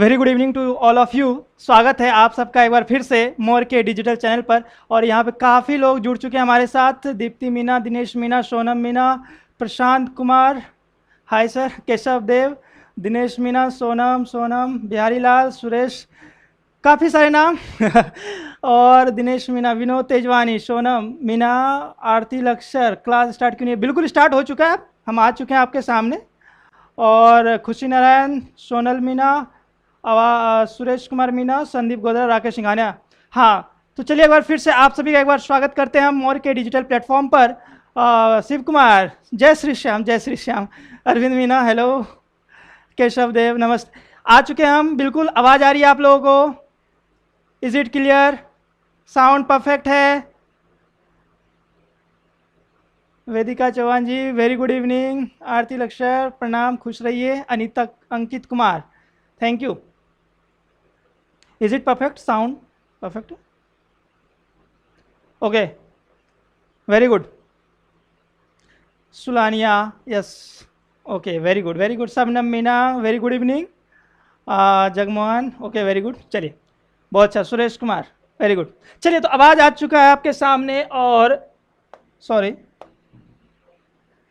Very good evening to all of you. स्वागत है आप सबका एक बार फिर से मोर के डिजिटल चैनल पर। और यहाँ पे काफ़ी लोग जुड़ चुके हैं हमारे साथ। दीप्ति मीना, दिनेश मीना, सोनम मीना, प्रशांत कुमार, हाय सर, केशव देव, दिनेश मीना, सोनम, बिहारी लाल, सुरेश, काफ़ी सारे नाम और दिनेश मीना, विनोद तेजवानी, सोनम मीना, आरती लक्ष्यर। क्लास स्टार्ट क्यों नहीं है? बिल्कुल स्टार्ट हो चुका है, हम आ चुके हैं आपके सामने। और खुशी नारायण, सोनल मीना, सुरेश कुमार मीना, संदीप गोदरा, राकेश सिंघानिया। हाँ, तो चलिए एक बार फिर से आप सभी का एक बार स्वागत करते हैं हम मोर के डिजिटल प्लेटफॉर्म पर। शिव कुमार, जय श्री श्याम, जय श्री श्याम। अरविंद मीना, हेलो। केशव देव, नमस्ते। आ चुके हैं हम, बिल्कुल आवाज़ आ रही है आप लोगों को? Is it clear? Sound perfect है? Vedika Chauhan ji, very good evening. Aarti Lakshyar, प्रणाम, खुश रहिए। Anita, Ankit Kumar, thank you. Is it perfect? Sound perfect? Okay, very good. Sulaniya, yes, okay, very good, very good. Shabnam Meena, very good evening. Jagmohan, okay, very good. चलिए, बहुत अच्छा। Suresh Kumar, very good. चलिए, तो आवाज़ आ चुका है आपके सामने। और सॉरी,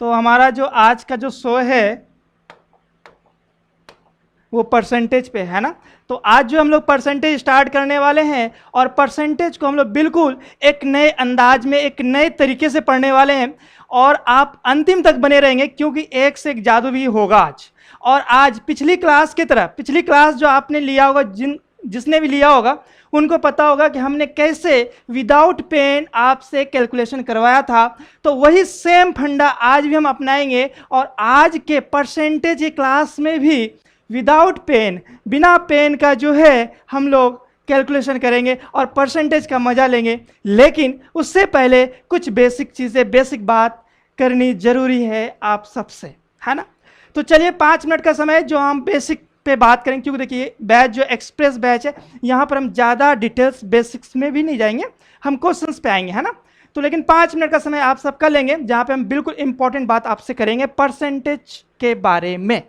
तो हमारा जो आज का जो शो है वो परसेंटेज पे है ना। तो आज जो हम लोग परसेंटेज स्टार्ट करने वाले हैं, और परसेंटेज को हम लोग बिल्कुल एक नए अंदाज में, एक नए तरीके से पढ़ने वाले हैं। और आप अंतिम तक बने रहेंगे, क्योंकि एक से एक जादू भी होगा आज। और आज पिछली क्लास की तरह, पिछली क्लास जो आपने लिया होगा, जिसने भी लिया होगा उनको पता होगा कि हमने कैसे विदाउट पेन आपसे कैलकुलेशन करवाया था। तो वही सेम फंडा आज भी हम अपनाएंगे। और आज के परसेंटेज क्लास में भी विदाउट पेन, बिना पेन का जो है हम लोग कैलकुलेशन करेंगे और परसेंटेज का मजा लेंगे। लेकिन उससे पहले कुछ बेसिक चीज़ें, बेसिक बात करनी जरूरी है आप सबसे, है ना। तो चलिए 5 मिनट का समय जो हम बेसिक पे बात करेंगे, क्योंकि देखिए बैच जो एक्सप्रेस बैच है, यहाँ पर हम ज़्यादा डिटेल्स बेसिक्स में भी नहीं जाएंगे, हम क्वेश्चंस पे आएंगे, है ना। तो लेकिन 5 मिनट का समय आप सबका लेंगे, जहाँ पे हम बिल्कुल इंपॉर्टेंट बात आपसे करेंगे परसेंटेज के बारे में।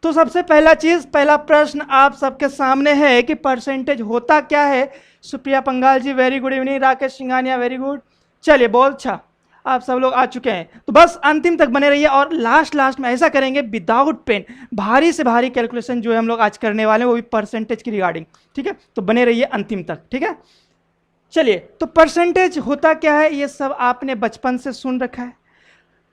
तो सबसे पहला चीज, पहला प्रश्न आप सबके सामने है कि परसेंटेज होता क्या है। Supriya Pangal ji, very good evening. Rakesh Singhania, very good. चलिए, बहुत अच्छा, आप सब लोग आ चुके हैं। तो बस अंतिम तक बने रहिए। और लास्ट में ऐसा करेंगे विदाउट पेन, भारी से भारी कैलकुलेशन जो है हम लोग आज करने वाले हैं, वो भी परसेंटेज की रिगार्डिंग, ठीक है। तो बने रहिए अंतिम तक, ठीक है। चलिए, तो परसेंटेज होता क्या है, ये सब आपने बचपन से सुन रखा है।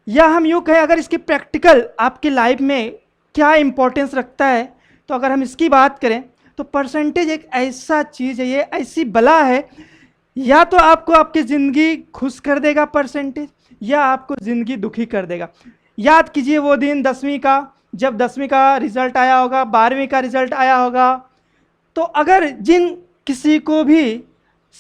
या हम यूँ कहें, अगर इसकी प्रैक्टिकल आपकी लाइफ में क्या इंपॉर्टेंस रखता है, तो अगर हम इसकी बात करें तो परसेंटेज एक ऐसा चीज़ है, ये ऐसी बला है, या तो आपको आपकी ज़िंदगी खुश कर देगा परसेंटेज, या आपको ज़िंदगी दुखी कर देगा। याद कीजिए वो दिन 10वीं का, जब 10वीं का रिज़ल्ट आया होगा, 12वीं का रिज़ल्ट आया होगा। तो अगर जिन किसी को भी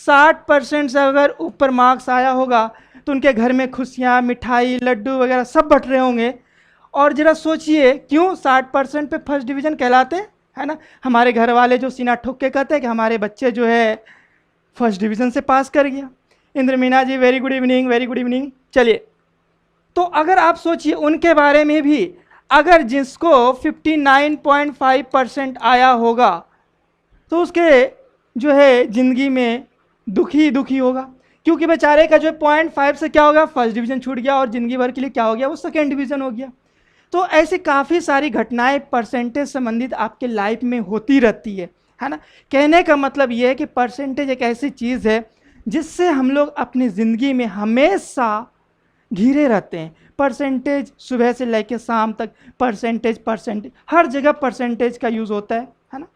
60% से अगर ऊपर मार्क्स आया होगा, तो उनके घर में खुशियाँ, मिठाई, लड्डू वगैरह सब बट रहे होंगे। और जरा सोचिए, क्यों 60% पे फर्स्ट डिवीज़न कहलाते हैं, है ना। हमारे घर वाले जो सीना ठोक के कहते हैं कि हमारे बच्चे जो है फर्स्ट डिवीज़न से पास कर गया। Indra Meena ji, very good evening, very good evening. चलिए, तो अगर आप सोचिए उनके बारे में भी, अगर जिसको 59.5% आया होगा, तो उसके जो है ज़िंदगी में दुखी होगा, क्योंकि बेचारे का जो 0.5 से क्या होगा, फर्स्ट डिवीज़न छूट गया, और ज़िंदगी भर के लिए क्या हो गया, वो सेकेंड डिवीज़न हो गया। तो ऐसी काफ़ी सारी घटनाएं परसेंटेज संबंधित आपके लाइफ में होती रहती है ना। कहने का मतलब ये है कि परसेंटेज एक ऐसी चीज़ है जिससे हम लोग अपनी ज़िंदगी में हमेशा घिरे रहते हैं। परसेंटेज सुबह से लेकर शाम तक परसेंटेज, हर जगह परसेंटेज का यूज़ होता है ना।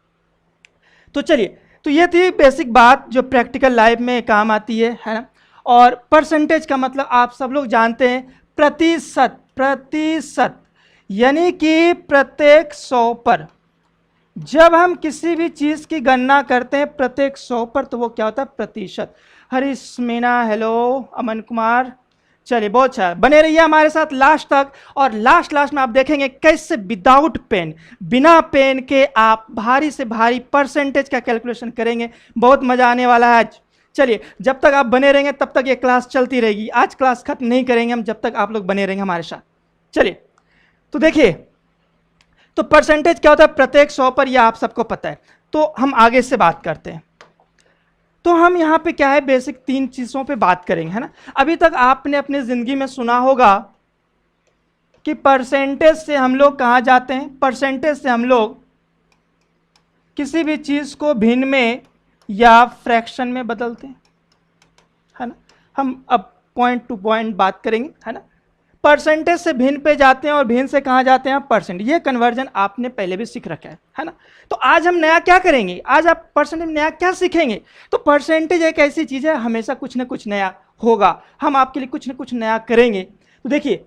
तो चलिए, तो ये थी बेसिक बात जो प्रैक्टिकल लाइफ में काम आती है ना। और परसेंटेज का मतलब आप सब लोग जानते हैं, प्रतिशत, यानी कि प्रत्येक 100 पर जब हम किसी भी चीज़ की गणना करते हैं प्रत्येक 100 पर, तो वो क्या होता है, प्रतिशत। हरीश मीना, हेलो। अमन कुमार, चलिए, बहुत अच्छा, बने रहिए हमारे साथ लास्ट तक। और लास्ट में आप देखेंगे कैसे विदाउट पेन, बिना पेन के आप भारी से भारी परसेंटेज का कैलकुलेशन करेंगे। बहुत मज़ा आने वाला है आज। चलिए, जब तक आप बने रहेंगे तब तक ये क्लास चलती रहेगी। आज क्लास खत्म नहीं करेंगे हम जब तक आप लोग बने रहेंगे हमारे साथ। चलिए, तो देखिए, तो परसेंटेज क्या होता है प्रत्येक 100 पर, यह आप सबको पता है। तो हम आगे से बात करते हैं। तो हम यहाँ पे क्या है बेसिक 3 चीज़ों पे बात करेंगे, है ना। अभी तक आपने अपनी ज़िंदगी में सुना होगा कि परसेंटेज से हम लोग कहाँ जाते हैं, परसेंटेज से हम लोग किसी भी चीज़ को भिन्न में या फ्रैक्शन में बदलते हैं, है ना। हम अब पॉइंट टू पॉइंट बात करेंगे, है ना। परसेंटेज से भिन्न पे जाते हैं और भिन्न से कहाँ जाते हैं परसेंट। ये कन्वर्जन आपने पहले भी सीख रखा है ना। तो आज हम नया क्या करेंगे, आज आप परसेंटेज नया क्या सीखेंगे। तो परसेंटेज एक ऐसी चीज़ है, हमेशा कुछ ना कुछ नया होगा, हम आपके लिए कुछ ना कुछ नया करेंगे। तो देखिए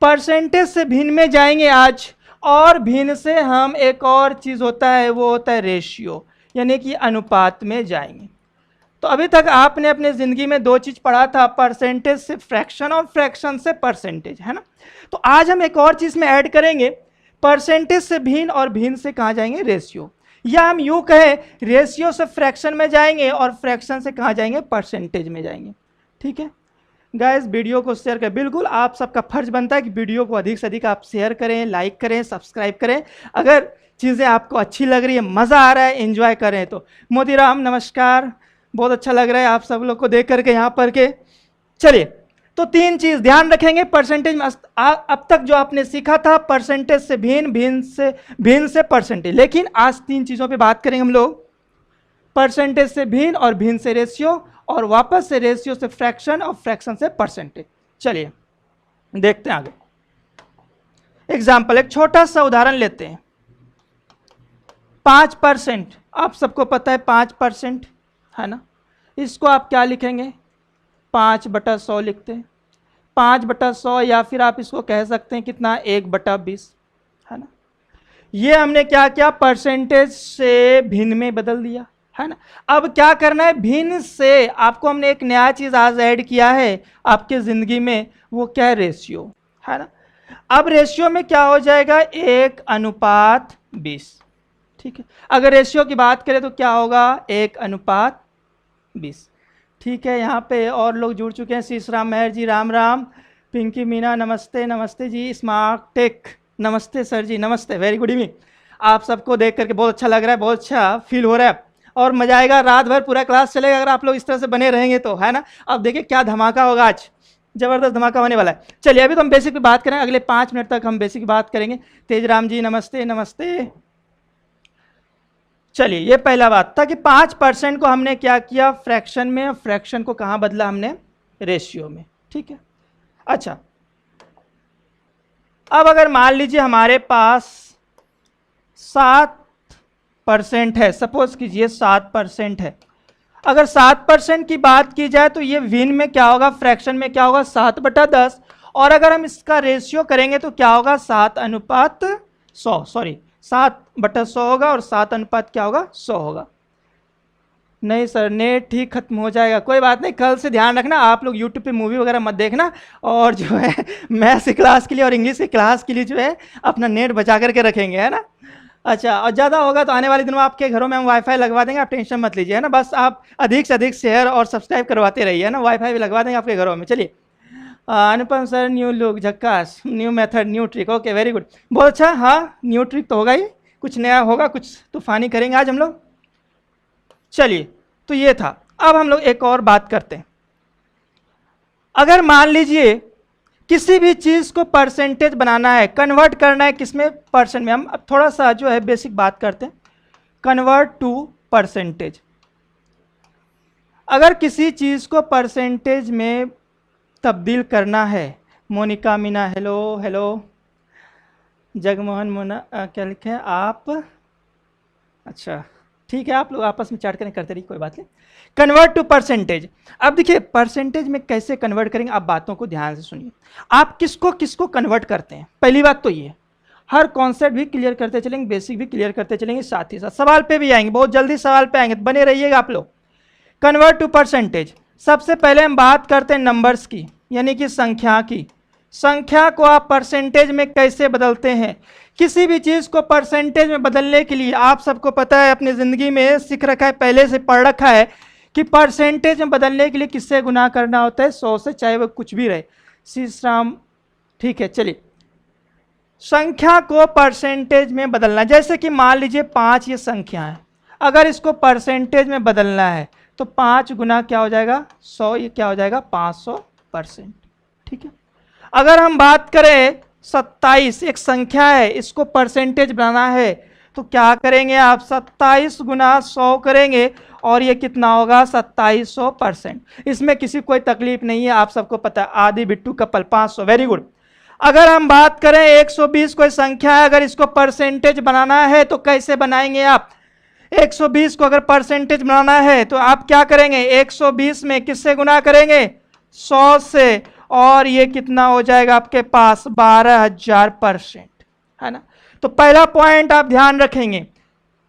परसेंटेज से भिन्न में जाएंगे आज, और भिन्न से हम एक और चीज़ होता है, वो होता है रेशियो, यानी कि अनुपात में जाएंगे। तो अभी तक आपने अपने ज़िंदगी में 2 चीज़ पढ़ा था, परसेंटेज से फ्रैक्शन और फ्रैक्शन से परसेंटेज, है ना। तो आज हम एक और चीज़ में ऐड करेंगे, परसेंटेज से भिन्न और भिन्न से कहाँ जाएंगे रेशियो, या हम यूँ कहें रेशियो से फ्रैक्शन में जाएंगे और फ्रैक्शन से कहाँ जाएंगे परसेंटेज में जाएंगे। ठीक है गाइस, वीडियो को शेयर करें, बिल्कुल आप सबका फर्ज बनता है कि वीडियो को अधिक से अधिक आप शेयर करें, लाइक करें, सब्सक्राइब करें। अगर चीज़ें आपको अच्छी लग रही है, मज़ा आ रहा है, एंजॉय करें। तो मोतीराम नमस्कार, बहुत अच्छा लग रहा है आप सब लोग को देख करके यहाँ पर के। चलिए, तो 3 चीज़ ध्यान रखेंगे परसेंटेज में। अब तक जो आपने सीखा था परसेंटेज से भिन्न, भिन्न से परसेंटेज, लेकिन आज 3 चीज़ों पे बात करेंगे हम लोग, परसेंटेज से भिन्न और भिन्न से रेशियो, और वापस से रेशियो से फ्रैक्शन और फ्रैक्शन से परसेंटेज। चलिए देखते हैं आगे। एग्जाम्पल, एक छोटा सा उदाहरण लेते हैं। 5%, आप सबको पता है 5%, है ना। इसको आप क्या लिखेंगे, 5/100 लिखते हैं। 5/100, या फिर आप इसको कह सकते हैं कितना, 1/20, है ना। ये हमने क्या किया, परसेंटेज से भिन्न में बदल दिया, है ना। अब क्या करना है, भिन्न से आपको हमने एक नया चीज़ आज ऐड किया है आपके ज़िंदगी में, वो क्या है, रेशियो, है ना। अब रेशियो में क्या हो जाएगा, 1/20। ठीक है, अगर रेशियो की बात करें तो क्या होगा, 1/20। ठीक है, यहाँ पे और लोग जुड़ चुके हैं, शीशराम मेहर जी राम राम, पिंकी मीना नमस्ते, नमस्ते जी, स्मार्ट टेक नमस्ते सर जी, नमस्ते, वेरी गुड इवनिंग। आप सबको देख करके बहुत अच्छा लग रहा है, बहुत अच्छा फील हो रहा है, और मजा आएगा, रात भर पूरा क्लास चलेगा अगर आप लोग इस तरह से बने रहेंगे तो, है ना। अब देखिए क्या धमाका होगा, आज ज़बरदस्त धमाका होने वाला है। चलिए अभी तो हम बेसिक पे बात करें, अगले 5 मिनट तक हम बेसिक की बात करेंगे। तेजराम जी नमस्ते, नमस्ते। चलिए, ये पहला बात था कि 5% को हमने क्या किया, फ्रैक्शन में, फ्रैक्शन को कहाँ बदला हमने, रेशियो में। ठीक है, अच्छा अब अगर मान लीजिए हमारे पास 7% है, सपोज कीजिए 7% है। अगर 7% की बात की जाए तो ये भिन्न में क्या होगा, फ्रैक्शन में क्या होगा, 7/10, और अगर हम इसका रेशियो करेंगे तो क्या होगा, 7/100, सॉरी 7/100 होगा, और 7 अनुपात क्या होगा, 100 होगा। नहीं सर, नेट ठीक खत्म हो जाएगा, कोई बात नहीं, कल से ध्यान रखना आप लोग यूट्यूब पे मूवी वगैरह मत देखना, और जो है मैथ्स की क्लास के लिए और इंग्लिश की क्लास के लिए जो है अपना नेट बचा करके रखेंगे, है ना। अच्छा, और ज़्यादा होगा तो आने वाले दिनों में आपके घरों में हम वाईफाई लगवा देंगे, आप टेंशन मत लीजिए, है ना। बस आप अधिक से अधिक शेयर और सब्सक्राइब करवाते रहिए, है ना, वाईफाई भी लगवा देंगे आपके घरों में। चलिए, अनुपम सर न्यू लुक, झक्कास, new method, new trick, okay very good, बहुत अच्छा। हाँ, न्यू ट्रिक तो होगा ही, कुछ नया होगा, कुछ तूफानी करेंगे आज हम लोग। चलिए, तो ये था। अब हम लोग एक और बात करते हैं। अगर मान लीजिए किसी भी चीज़ को परसेंटेज बनाना है, कन्वर्ट करना है किसमें, परसेंट में। हम अब थोड़ा सा जो है बेसिक बात करते हैं, कन्वर्ट टू परसेंटेज। अगर किसी चीज़ को परसेंटेज में तब्दील करना है, मोनिका मीना हेलो हेलो, जगमोहन मोना क्या लिखे हैं आप, अच्छा ठीक है, आप लोग आपस में चैट करते रहिए, कोई बात नहीं। Convert to percentage. अब देखिए परसेंटेज में कैसे कन्वर्ट करेंगे, आप बातों को ध्यान से सुनिए। आप किसको किसको कन्वर्ट करते हैं, पहली बात तो ये, हर कॉन्सेप्ट भी क्लियर करते चलेंगे, बेसिक भी क्लियर करते चलेंगे, साथ ही साथ सवाल पे भी आएंगे, बहुत जल्दी सवाल पे आएंगे, तो बने रहिएगा आप लोग। कन्वर्ट टू परसेंटेज, सबसे पहले हम बात करते हैं नंबर्स की, यानी कि संख्या की। संख्या को आप परसेंटेज में कैसे बदलते हैं, किसी भी चीज़ को परसेंटेज में बदलने के लिए आप सबको पता है, अपनी ज़िंदगी में सीख रखा है, पहले से पढ़ रखा है कि परसेंटेज में बदलने के लिए किससे गुना करना होता है, 100 से, चाहे वो कुछ भी रहे। शीशराम, ठीक है, चलिए संख्या को परसेंटेज में बदलना। जैसे कि मान लीजिए 5 ये संख्या है, अगर इसको परसेंटेज में बदलना है तो 5 गुना क्या हो जाएगा 100, ये क्या हो जाएगा 500%। ठीक है। अगर हम बात करें 27 एक संख्या है, इसको परसेंटेज बनाना है तो क्या करेंगे आप 27 गुना 100 करेंगे और ये कितना होगा 2700%। इसमें किसी कोई तकलीफ नहीं है, आप सबको पता है। आदि बिट्टू कपल 500, वेरी गुड। अगर हम बात करें 120 कोई संख्या है, अगर इसको परसेंटेज बनाना है तो कैसे बनाएंगे आप? 120 को अगर परसेंटेज बनाना है तो आप क्या करेंगे 120 में किससे गुना करेंगे 100 से, और ये कितना हो जाएगा आपके पास 12,000%, है ना। तो पहला पॉइंट आप ध्यान रखेंगे,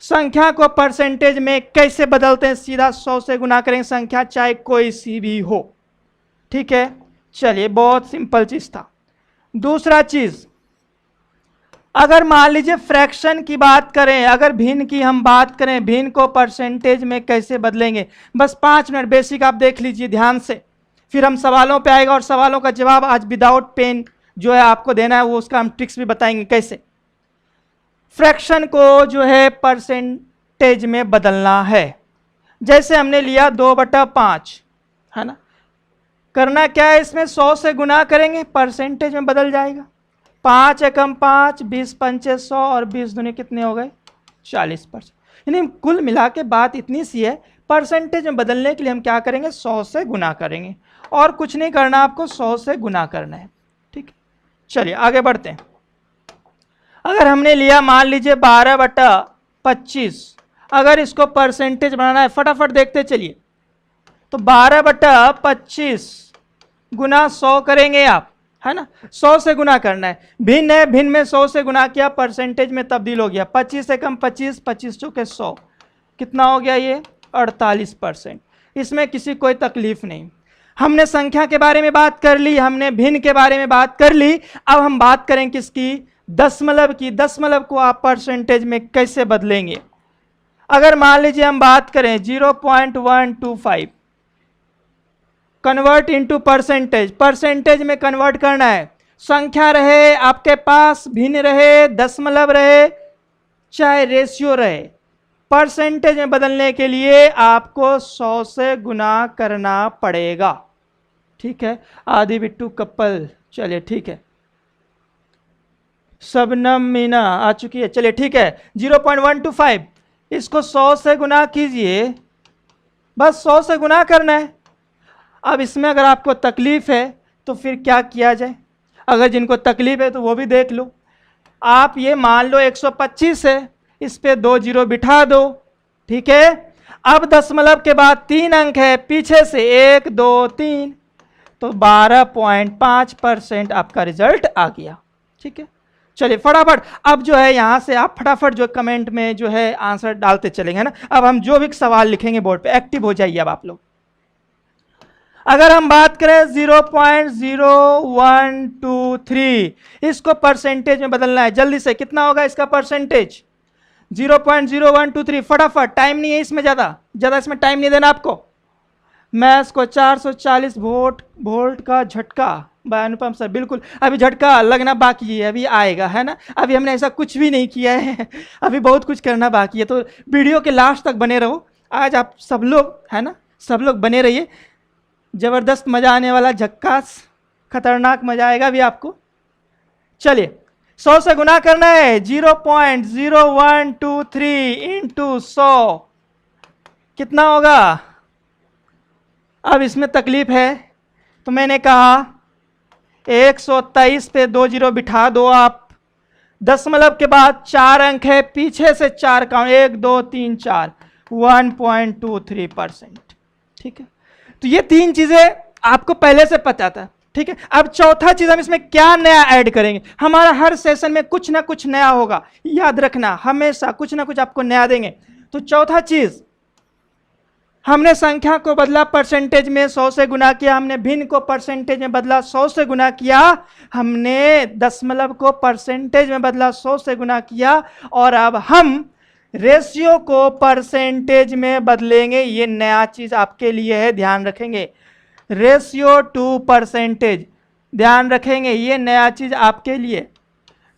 संख्या को परसेंटेज में कैसे बदलते हैं, सीधा 100 से गुना करेंगे संख्या चाहे कोई सी भी हो। ठीक है, चलिए बहुत सिंपल चीज था। दूसरा चीज, अगर मान लीजिए फ्रैक्शन की बात करें, अगर भिन्न की हम बात करें, भिन्न को परसेंटेज में कैसे बदलेंगे, बस 5 मिनट बेसिक आप देख लीजिए ध्यान से, फिर हम सवालों पे आएगा और सवालों का जवाब आज विदाउट पेन जो है आपको देना है, वो उसका हम ट्रिक्स भी बताएंगे कैसे। फ्रैक्शन को जो है परसेंटेज में बदलना है, जैसे हमने लिया 2/5, है ना। करना क्या है, इसमें 100 से गुना करेंगे, परसेंटेज में बदल जाएगा। 5 एकम 5, 20 पंचे 100 और 20 दूनी कितने हो गए 40%। यानी कुल मिला के बात इतनी सी है, परसेंटेज में बदलने के लिए हम क्या करेंगे 100 से गुना करेंगे, और कुछ नहीं करना, आपको 100 से गुना करना है। ठीक है, चलिए आगे बढ़ते हैं। अगर हमने लिया मान लीजिए 12/25, अगर इसको परसेंटेज बनाना है, फटाफट देखते चलिए, तो 12/25 गुना 100 करेंगे आप, है ना। 100 से गुना करना है, भिन्न है, भिन्न में 100 से गुना किया, परसेंटेज में तब्दील हो गया। 25 एकम 25, 25 चौके 100, कितना हो गया ये 48%। इसमें किसी कोई तकलीफ नहीं। हमने संख्या के बारे में बात कर ली, हमने भिन्न के बारे में बात कर ली, अब हम बात करें किसकी, दशमलव की। दशमलव को आप परसेंटेज में कैसे बदलेंगे? अगर मान लीजिए हम बात करें 0.125, कन्वर्ट इनटू परसेंटेज, परसेंटेज में कन्वर्ट करना है। संख्या रहे आपके पास, भिन्न रहे, दशमलव रहे, चाहे रेशियो रहे, परसेंटेज में बदलने के लिए आपको 100 से गुना करना पड़ेगा। ठीक है, आदि बिट्टू कपल, चलिए ठीक है। शबनम मीना आ चुकी है, चलिए ठीक है। 0.125 इसको 100 से गुना कीजिए, बस 100 से गुना करना है। अब इसमें अगर आपको तकलीफ है तो फिर क्या किया जाए, अगर जिनको तकलीफ है तो वो भी देख लो। आप ये मान लो 125 है, इस पे 2 जीरो बिठा दो। ठीक है, अब दशमलव के बाद 3 अंक है, पीछे से 1 2 3, तो 12.5% आपका रिजल्ट आ गया। ठीक है, चलिए फटाफट अब जो है यहां से आप फटाफट जो कमेंट में जो है आंसर डालते चलेंगे ना। अब हम जो भी सवाल लिखेंगे बोर्ड पे, एक्टिव हो जाइए अब आप लोग। अगर हम बात करें 0.0123, इसको परसेंटेज में बदलना है, जल्दी से कितना होगा इसका परसेंटेज 0.0123। फटाफट, टाइम नहीं है इसमें, ज़्यादा इसमें टाइम नहीं देना आपको। मैथ्स को 440 वोल्ट का झटका बाय अनुपम सर, बिल्कुल अभी झटका लगना बाकी है, अभी आएगा, है ना। अभी हमने ऐसा कुछ भी नहीं किया है, अभी बहुत कुछ करना बाकी है, तो वीडियो के लास्ट तक बने रहो। आज आप सब लोग, है ना, सब लोग बने रहिए, ज़बरदस्त मज़ा आने वाला, झक्कास खतरनाक मज़ा आएगा भी आपको। चलिए 100 से गुना करना है, 0.0123 इंटू 100 कितना होगा। अब इसमें तकलीफ है तो मैंने कहा 123 पे 2 जीरो बिठा दो आप, दशमलव के बाद 4 अंक है, पीछे से 4 काउंट, 1 2 3 4, 1.23%। ठीक है, तो ये 3 चीजें आपको पहले से पता था। ठीक है, अब चौथा चीज हम इसमें क्या नया ऐड करेंगे। हमारा हर सेशन में कुछ ना कुछ नया होगा, याद रखना, हमेशा कुछ ना कुछ आपको नया देंगे। तो चौथा चीज, हमने संख्या को बदला परसेंटेज में, 100 से गुना किया, हमने भिन्न को परसेंटेज में बदला, 100 से गुना किया, हमने दशमलव को परसेंटेज में बदला, 100 से गुना किया, और अब हम रेशियो को परसेंटेज में बदलेंगे। ये नया चीज आपके लिए है, ध्यान रखेंगे। रेशियो टू परसेंटेज, ध्यान रखेंगे, ये नया चीज आपके लिए।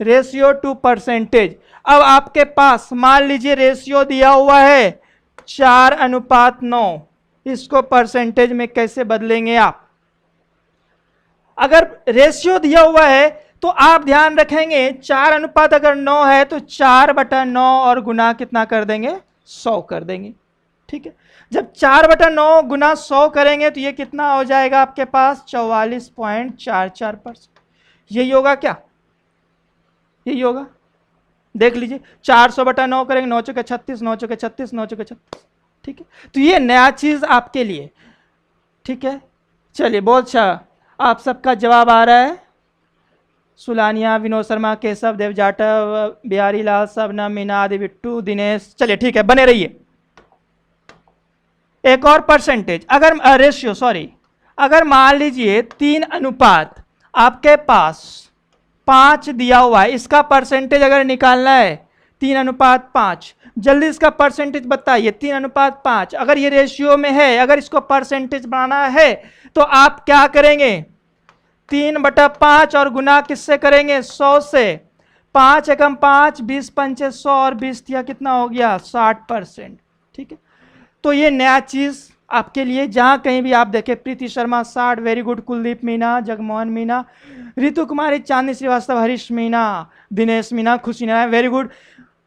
Ratio two percentage. अब आपके पास मान लीजिए रेशियो दिया हुआ है 4:9, इसको परसेंटेज में कैसे बदलेंगे आप? अगर रेशियो दिया हुआ है तो आप ध्यान रखेंगे 4 अगर 9 है तो 4/9 और गुना कितना कर देंगे? 100 कर देंगे। ठीक है, जब 4/9 गुना 100 करेंगे तो ये कितना हो जाएगा आपके पास? 44.44%। यही होगा क्या? यही होगा, देख लीजिए। 400/9 करेंगे, 9 चौके 36, 9 चौके 36, 9 चौके 36। ठीक है, तो ये नया चीज आपके लिए। ठीक है, चलिए बहुत अच्छा, आप सबका जवाब आ रहा है। सुलानिया, विनोद शर्मा, केशव, देव जाटव, बिहारी लाल, सबना, मीना, आदि, बिट्टू, दिनेश। चलिए ठीक है, बने रहिए। एक और परसेंटेज, अगर रेशियो सॉरी, अगर मान लीजिए 3 अनुपात आपके पास 5 दिया हुआ है, इसका परसेंटेज अगर निकालना है 3:5, जल्दी इसका परसेंटेज बताइए। 3:5 अगर ये रेशियो में है, अगर इसको परसेंटेज बनाना है तो आप क्या करेंगे? 3/5 और गुना किससे करेंगे? 100 से। 5 एकम 5, 20 पंचे 100 और 20 दिया कितना हो गया? 60%। ठीक है, तो ये नया चीज आपके लिए, जहां कहीं भी आप देखें, प्रीति शर्मा 60, वेरी गुड। कुलदीप मीना, जगमोहन मीना, रितु कुमारी, चांदनी श्रीवास्तव, हरीश मीना, दिनेश मीना, खुशी नारायण, वेरी गुड।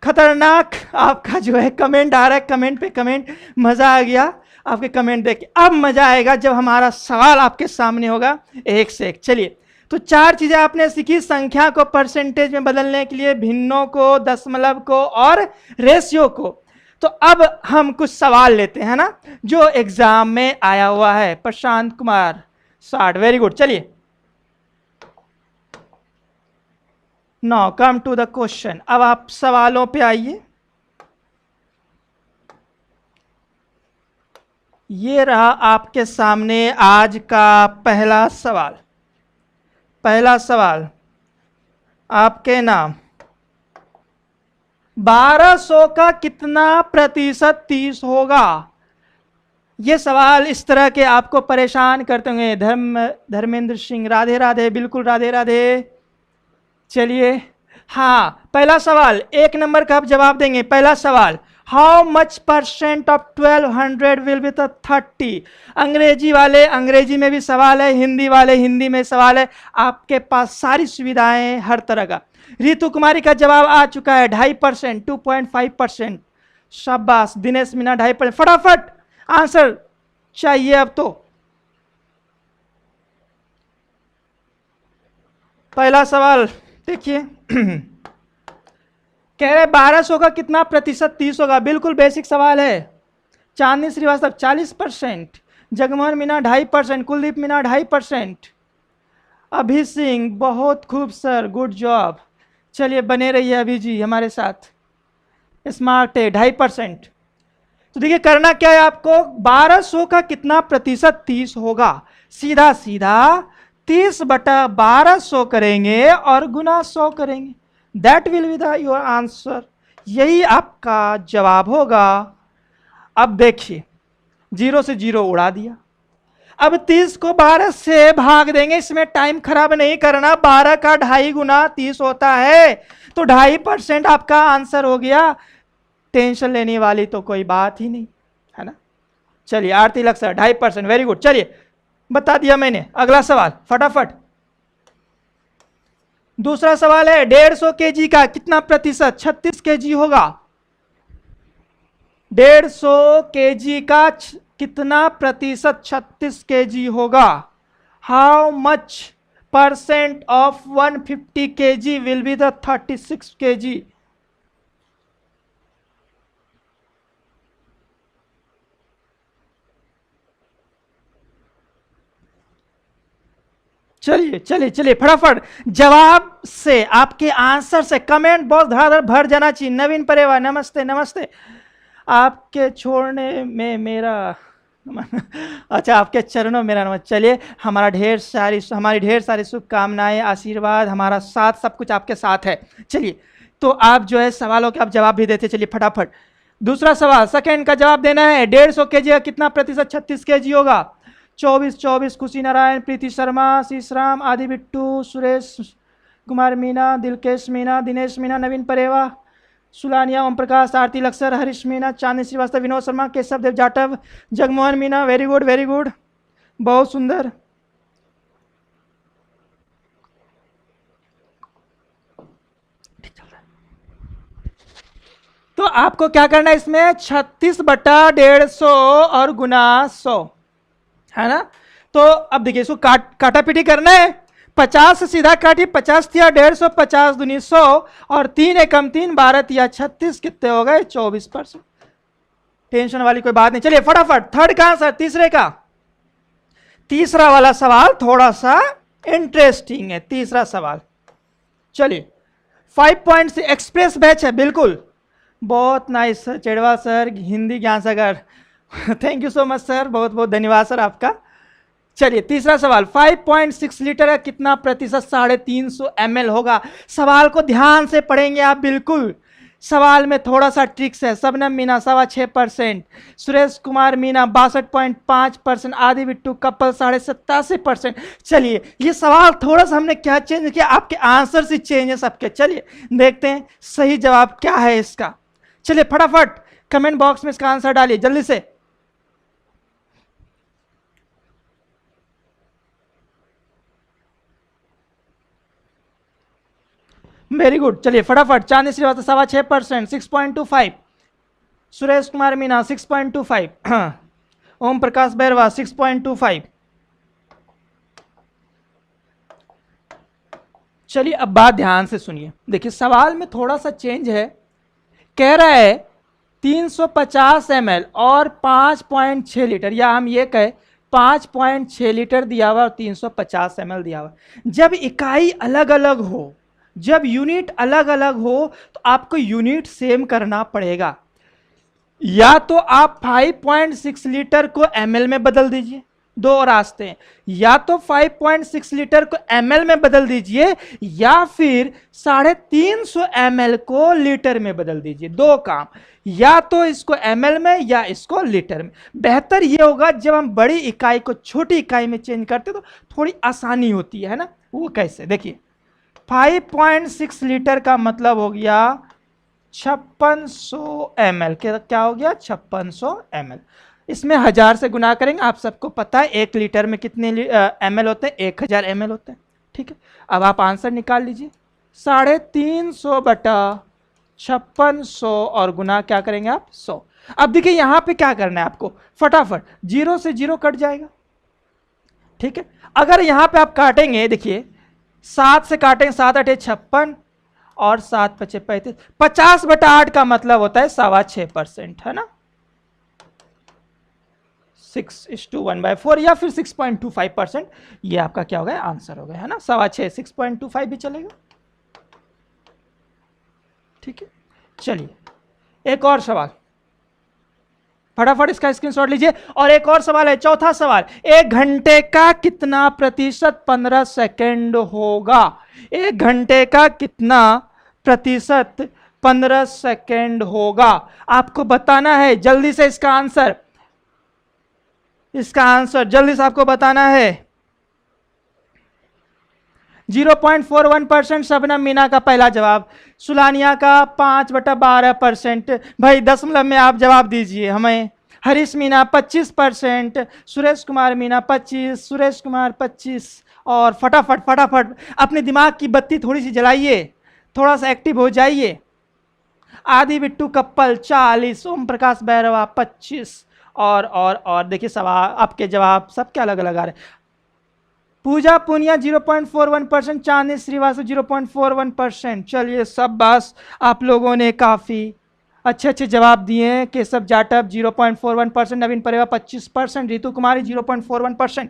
खतरनाक आपका जो है कमेंट आ रहा है, कमेंट पे कमेंट, मजा आ गया आपके कमेंट देख के। अब मजा आएगा जब हमारा सवाल आपके सामने होगा एक से एक। चलिए, तो 4 चीजें आपने सीखी संख्या को परसेंटेज में बदलने के लिए, भिन्नों को, दशमलव को और रेशियो को। तो अब हम कुछ सवाल लेते हैं ना, जो एग्जाम में आया हुआ है। Prashant Kumar 60, very good. चलिए, now come to the question. अब आप सवालों पे आइए। ये रहा आपके सामने आज का पहला सवाल। पहला सवाल आपके नाम, 1200 का कितना प्रतिशत 30 होगा? ये सवाल इस तरह के आपको परेशान करते होंगे। धर्मेंद्र सिंह, राधे राधे, बिल्कुल राधे राधे। चलिए, हाँ, पहला सवाल 1 नंबर का आप जवाब देंगे। पहला सवाल, how much percent of 1200 will be 30? अंग्रेजी वाले अंग्रेजी में भी सवाल है, हिंदी वाले हिंदी में सवाल है। आपके पास सारी सुविधाएं हर तरह का। रितु कुमारी का जवाब आ चुका है 2.5%, 2.5%। शाबाश। दिनेश मीना 2.5%। फटाफट आंसर चाहिए अब तो। पहला सवाल देखिए, कह रहे 1200 का कितना प्रतिशत 30 होगा? बिल्कुल बेसिक सवाल है। चांदनी श्रीवास्तव 40%, जगमोहन मीना 2.5%, कुलदीप मीना 2.5%, अभी सिंह बहुत खूब सर, गुड जॉब। चलिए बने रहिए अभी जी हमारे साथ। स्मार्ट है 2.5%। तो देखिए करना क्या है आपको, 1200 का कितना प्रतिशत 30 होगा? सीधा सीधा 30/1200 करेंगे और गुना 100 करेंगे। That will be the your answer. यही आपका जवाब होगा। अब देखिए, 0 से 0 उड़ा दिया। अब 30 को 12 से भाग देंगे। इसमें टाइम खराब नहीं करना। 12 का 2.5 गुना 30 होता है, तो 2.5% आपका आंसर हो गया। टेंशन लेने वाली तो कोई बात ही नहीं है ना। चलिए आरती लग सर 2.5%, वेरी गुड। चलिए बता दिया मैंने। अगला सवाल फटाफट। दूसरा सवाल है 150 kg का कितना प्रतिशत 36 kg होगा? 150 kg का कितना प्रतिशत 36 kg होगा? How much percent of 150 kg will be the 36 kg? चलिए चलिए चलिए फटाफट जवाब से, आपके आंसर से कमेंट बॉक्स धड़ाधड़ भर जाना चाहिए। नवीन परेवा नमस्ते नमस्ते। आपके छोड़ने में मेरा अच्छा, आपके चरणों में मेरा नमस्ते। चलिए, हमारी ढेर सारी शुभकामनाएं, आशीर्वाद, हमारा साथ, सब कुछ आपके साथ है। चलिए, तो आप जो है सवालों के आप जवाब भी देते चलिए फटाफट। दूसरा सवाल सेकंड का जवाब देना है। 150 kg का कितना प्रतिशत 36 kg होगा? 24, खुशी नारायण, प्रीति शर्मा, शीशराम, आदि बिट्टू, सुरेश कुमार मीना, दिलकेश मीना, दिनेश मीना, नवीन परेवा, सुलानिया, ओम प्रकाश, आरती लक्सर, हरीश मीना, चांदनी श्रीवास्तव, विनोद शर्मा, केशव देव जाटव, जगमोहन मीना, वेरी गुड, बहुत सुंदर। तो आपको क्या करना है इसमें 36/150 और गुना 100 है ना। तो अब देखिए इसको काटा पीटी करना है। 50 से सीधा काटिए, 50 या 150, 50 दूनी 100 और 3 एकम 3, 12 या 36 कितने हो गए 24%। टेंशन वाली कोई बात नहीं। चलिए फटाफट थर्ड का आंसर, तीसरे का। तीसरा वाला सवाल थोड़ा सा इंटरेस्टिंग है। तीसरा सवाल चलिए 5 से एक्सप्रेस बैच है बिल्कुल। बहुत nice sir, Chedwa sir, Hindi Gyan Sagar, thank you so much sir, बहुत बहुत धन्यवाद सर आपका। चलिए तीसरा सवाल, 5.6 लीटर का कितना प्रतिशत 350 ml होगा। सवाल को ध्यान से पढ़ेंगे आप बिल्कुल। सवाल में थोड़ा सा ट्रिक्स है। सबनम मीना 6.25%, सुरेश कुमार मीना 62.5%, आदि बिट्टू कपल 87.5%। चलिए ये सवाल थोड़ा सा हमने क्या चेंज किया, आपके आंसर से चेंज है सबके। चलिए देखते हैं सही जवाब क्या है इसका। चलिए फटाफट कमेंट बॉक्स में इसका आंसर डालिए जल्दी से। Very good. चलिए फटाफट, चांदनी श्रीवास्तव 6.25%, 6.25, सुरेश कुमार मीना 6.25, ओम प्रकाश बैरवा 6.25। चलिए अब बात ध्यान से सुनिए। देखिए सवाल में थोड़ा सा चेंज है। कह रहा है 350 ml और 5.6 लीटर, या हम ये कहें 5.6 लीटर दिया हुआ और 350 ml दिया हुआ। जब इकाई अलग अलग हो, जब यूनिट अलग अलग हो तो आपको यूनिट सेम करना पड़ेगा। या तो आप 5.6 लीटर को ml में बदल दीजिए, दो रास्ते हैं। या तो 5.6 लीटर को ml में बदल दीजिए या फिर 350 ml को लीटर में बदल दीजिए। दो काम, या तो इसको ml में या इसको लीटर में। बेहतर यह होगा जब हम बड़ी इकाई को छोटी इकाई में चेंज करते तो थोड़ी आसानी होती है ना। वो कैसे, देखिए 5.6 लीटर का मतलब हो गया 5600 ml। क्या हो गया 5600 ml। इसमें 1000 से गुना करेंगे। आप सबको पता है 1 लीटर में कितने ml होते हैं, 1000 ml होते हैं। ठीक है, अब आप आंसर निकाल लीजिए। 350/5600 और गुना क्या करेंगे आप 100। अब देखिए यहां पे क्या करना है आपको, फटाफट 0 से 0 कट जाएगा। ठीक है, अगर यहां पे आप काटेंगे, देखिए 7 से काटेंगे, 7 8 56 और 7 5 35। 50/8 का मतलब होता है 6.25%, है ना। 6:1/4 या फिर 6.25%। ये आपका क्या हो गया आंसर हो गया, है ना। 6.25, 6.25 भी चलेगा। ठीक है, चलिए एक और सवाल, फटाफट इसका स्क्रीनशॉट लीजिए। और एक और सवाल है, चौथा सवाल, 1 घंटे का कितना प्रतिशत 15 सेकेंड होगा। 1 घंटे का कितना प्रतिशत 15 सेकेंड होगा, आपको बताना है जल्दी से। इसका आंसर जल्दी से आपको बताना है। 0.41% शबनम मीना का पहला जवाब, सुलानिया का 5/12%। भाई दशमलव में आप जवाब दीजिए हमें। हरीश मीना 25%, सुरेश कुमार मीना 25, सुरेश कुमार 25। और फटाफट फटाफट अपने दिमाग की बत्ती थोड़ी सी जलाइए, थोड़ा सा एक्टिव हो जाइए। आदि बिट्टू कप्पल 40, ओम प्रकाश बैरवा 25। और देखिए सवाल, आपके जवाब सबके अलग अलग आ रहे हैं। पूजा पुनिया 0.41%, चांदनी श्रीवास्तव 0.41%। चलिए सब बस, आप लोगों ने काफी अच्छे जवाब दिए हैं। केशव जाटव 0.41%, नवीन परेवा 25%, रितु कुमारी 0.41%।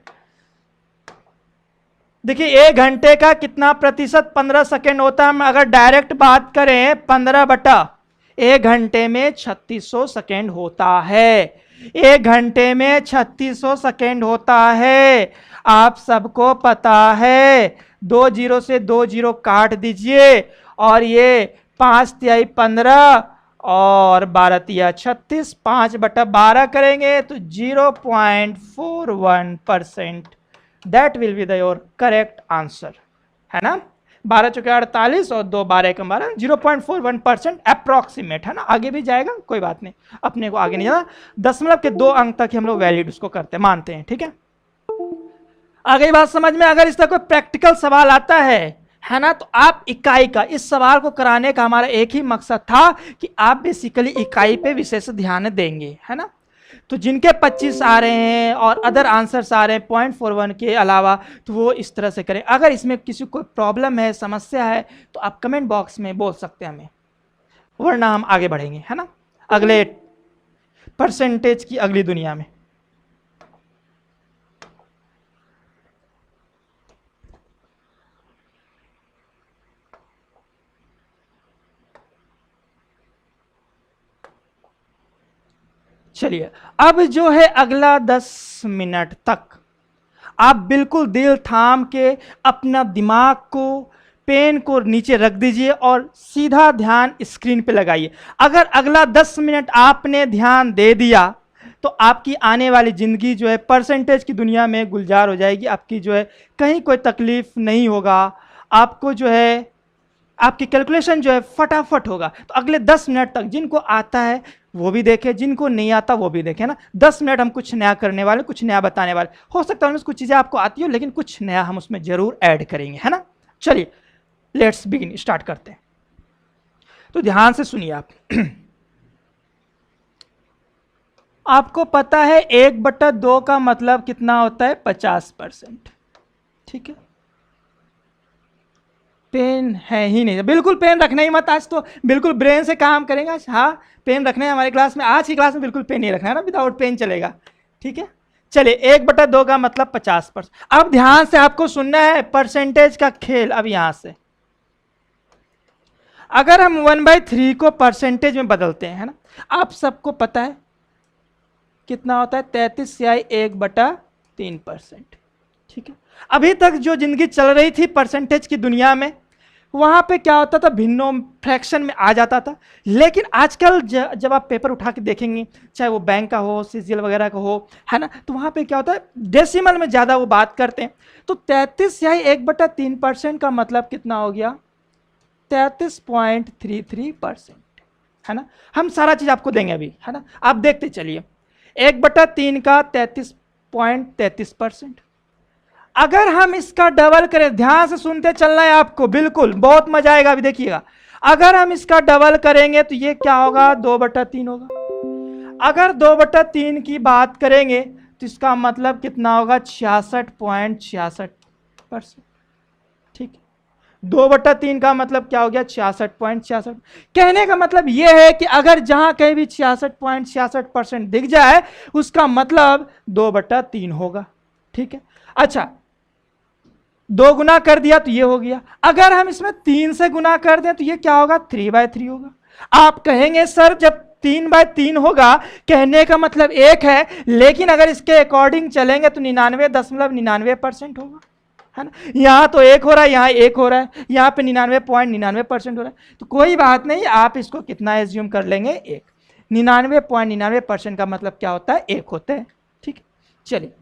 देखिए 1 घंटे का कितना प्रतिशत 15 सेकेंड होता है। हम अगर डायरेक्ट बात करें 15/1 घंटे में 3600 सेकेंड होता है। 1 घंटे में 3600 सेकेंड होता है, आप सबको पता है। 2 0 से 2 0 काट दीजिए और ये 5×3 15 और 12×3 36, 5/12 करेंगे तो 0.41%। That will be the your correct answer, है ना। 12 चौके 48 और 2 12 एकम 12, 0.41% अप्रोक्सीमेट है ना। आगे भी जाएगा कोई बात नहीं, अपने को आगे नहीं जाना, दशमलव के 2 अंक तक ही हम लोग वैलिड उसको करते मानते हैं, ठीक है। आगे बात समझ में। अगर इस तरह कोई प्रैक्टिकल सवाल आता है ना, तो आप इकाई का, इस सवाल को कराने का हमारा एक ही मकसद था कि आप बेसिकली इकाई पे विशेष ध्यान देंगे, है ना। तो जिनके 25 आ रहे हैं और अदर आंसर्स आ रहे हैं 0.41 के अलावा, तो वो इस तरह से करें। अगर इसमें किसी को प्रॉब्लम है, समस्या है, तो आप कमेंट बॉक्स में बोल सकते हैं हमें, वरना हम आगे बढ़ेंगे, है ना, अगले परसेंटेज की अगली दुनिया में। चलिए, अब जो है अगला 10 मिनट तक आप बिल्कुल दिल थाम के अपना दिमाग को, पेन को नीचे रख दीजिए और सीधा ध्यान स्क्रीन पे लगाइए। अगर अगला 10 मिनट आपने ध्यान दे दिया तो आपकी आने वाली ज़िंदगी जो है परसेंटेज की दुनिया में गुलजार हो जाएगी। आपकी जो है कहीं कोई तकलीफ नहीं होगा, आपको जो है आपकी कैलकुलेशन जो है फटाफट होगा। तो अगले 10 मिनट तक जिनको आता है वो भी देखें, जिनको नहीं आता वो भी देखें ना। 10 मिनट हम कुछ नया करने वाले, कुछ नया बताने वाले। हो सकता है उनमें कुछ चीज़ें आपको आती हो, लेकिन कुछ नया हम उसमें जरूर ऐड करेंगे, है ना। चलिए लेट्स बिगिन, स्टार्ट करते हैं। तो ध्यान से सुनिए आप। आपको पता है 1/2 का मतलब कितना होता है? 50%, ठीक है। पेन है ही नहीं, बिल्कुल पेन रखना ही मत। आज तो बिल्कुल ब्रेन से काम करेंगे आज। हाँ, पेन रखना है हमारी क्लास में, आज की क्लास में बिल्कुल पेन नहीं रखना है ना, विदाउट पेन चलेगा, ठीक है। चलिए 1/2 का मतलब 50%। अब ध्यान से आपको सुनना है परसेंटेज का खेल। अब यहां से अगर हम 1/3 को परसेंटेज में बदलते हैं, है ना, आप सबको पता है कितना होता है? 33/1/3%, ठीक है। अभी तक जो जिंदगी चल रही थी परसेंटेज की दुनिया में, वहां पे क्या होता था? भिन्नों फ्रैक्शन में आ जाता था। लेकिन आजकल जब आप पेपर उठा के देखेंगे, चाहे वो बैंक का हो, सीजीएल वगैरह का हो, है ना, तो वहां पे क्या होता है? डेसिमल में ज़्यादा वो बात करते हैं। तो 33/1/3% का मतलब कितना हो गया? 33.33%, है ना। हम सारा चीज़ आपको देंगे अभी, है ना, आप देखते चलिए। 1/3 का 33.33%। अगर हम इसका डबल करें, ध्यान से सुनते चलना है आपको, बिल्कुल बहुत मजा आएगा, अभी देखिएगा। अगर हम इसका डबल करेंगे तो ये क्या होगा? 2/3 होगा। अगर 2/3 की बात करेंगे तो इसका मतलब कितना होगा? 66.66%, ठीक है। 2/3 का मतलब क्या हो गया? 66.66। कहने का मतलब यह है कि अगर जहां कहीं भी 66.66% दिख जाए, उसका मतलब 2/3 होगा, ठीक है। अच्छा, 2 गुना कर दिया तो ये हो गया। अगर हम इसमें 3 से गुना कर दें तो ये क्या होगा? 3/3 होगा। आप कहेंगे सर जब 3/3 होगा, कहने का मतलब 1 है, लेकिन अगर इसके अकॉर्डिंग चलेंगे तो 99.99% होगा, है ना। यहाँ तो 1 हो रहा है, यहाँ 1 हो रहा है, यहाँ पे 99.99% हो रहा है। तो कोई बात नहीं, आप इसको कितना एज्यूम कर लेंगे? 1। 99.99% का मतलब क्या होता है? 1 होता है, ठीक है। चलिए,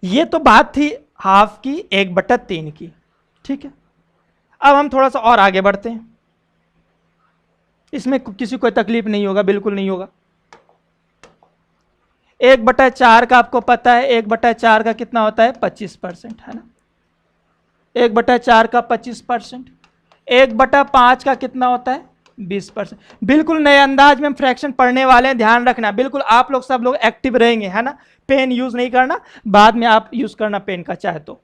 ये तो बात थी हाफ की, 1/3 की, ठीक है। अब हम थोड़ा सा और आगे बढ़ते हैं। इसमें किसी को तकलीफ नहीं होगा, बिल्कुल नहीं होगा। 1/4 का आपको पता है, 1/4 का कितना होता है? 25%, है ना। 1/4 का 25%। 1/5 का कितना होता है? 20%। बिल्कुल नए अंदाज में हम फ्रैक्शन पढ़ने वाले हैं, ध्यान रखना। बिल्कुल आप लोग सब लोग एक्टिव रहेंगे, है ना। पेन यूज नहीं करना, बाद में आप यूज करना पेन का चाहे तो।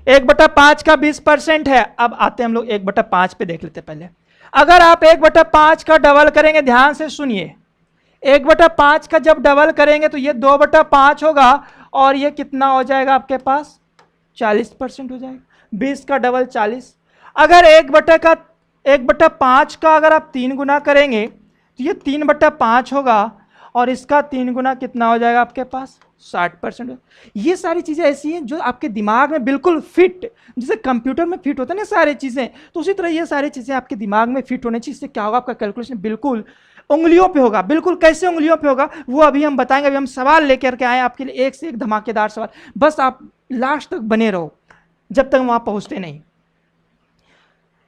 1/5 का 20% है। अब आते हैं हम लोग 1/5 पे, देख लेते पहले। अगर आप 1/5 का डबल करेंगे, ध्यान से सुनिए, 1/5 का जब डबल करेंगे तो ये 2/5 होगा, और ये कितना हो जाएगा आपके पास? 40% हो जाएगा। 20 का डबल 40। अगर 1/5 का अगर आप 3 गुना करेंगे तो ये 3/5 होगा, और इसका 3 गुना कितना हो जाएगा आपके पास? 60%। ये सारी चीज़ें ऐसी हैं जो आपके दिमाग में बिल्कुल फिट, जैसे कंप्यूटर में फिट होता है ना सारी चीज़ें, तो उसी तरह ये सारी चीज़ें आपके दिमाग में फिट होने चाहिए। इससे क्या होगा? आपका कैलकुलेशन बिल्कुल उंगलियों पे होगा। बिल्कुल कैसे उंगलियों पे होगा वो अभी हम बताएंगे। अभी हम सवाल लेकर के आए आपके लिए, एक से एक धमाकेदार सवाल। बस आप लास्ट तक बने रहो जब तक वहाँ पहुँचते नहीं।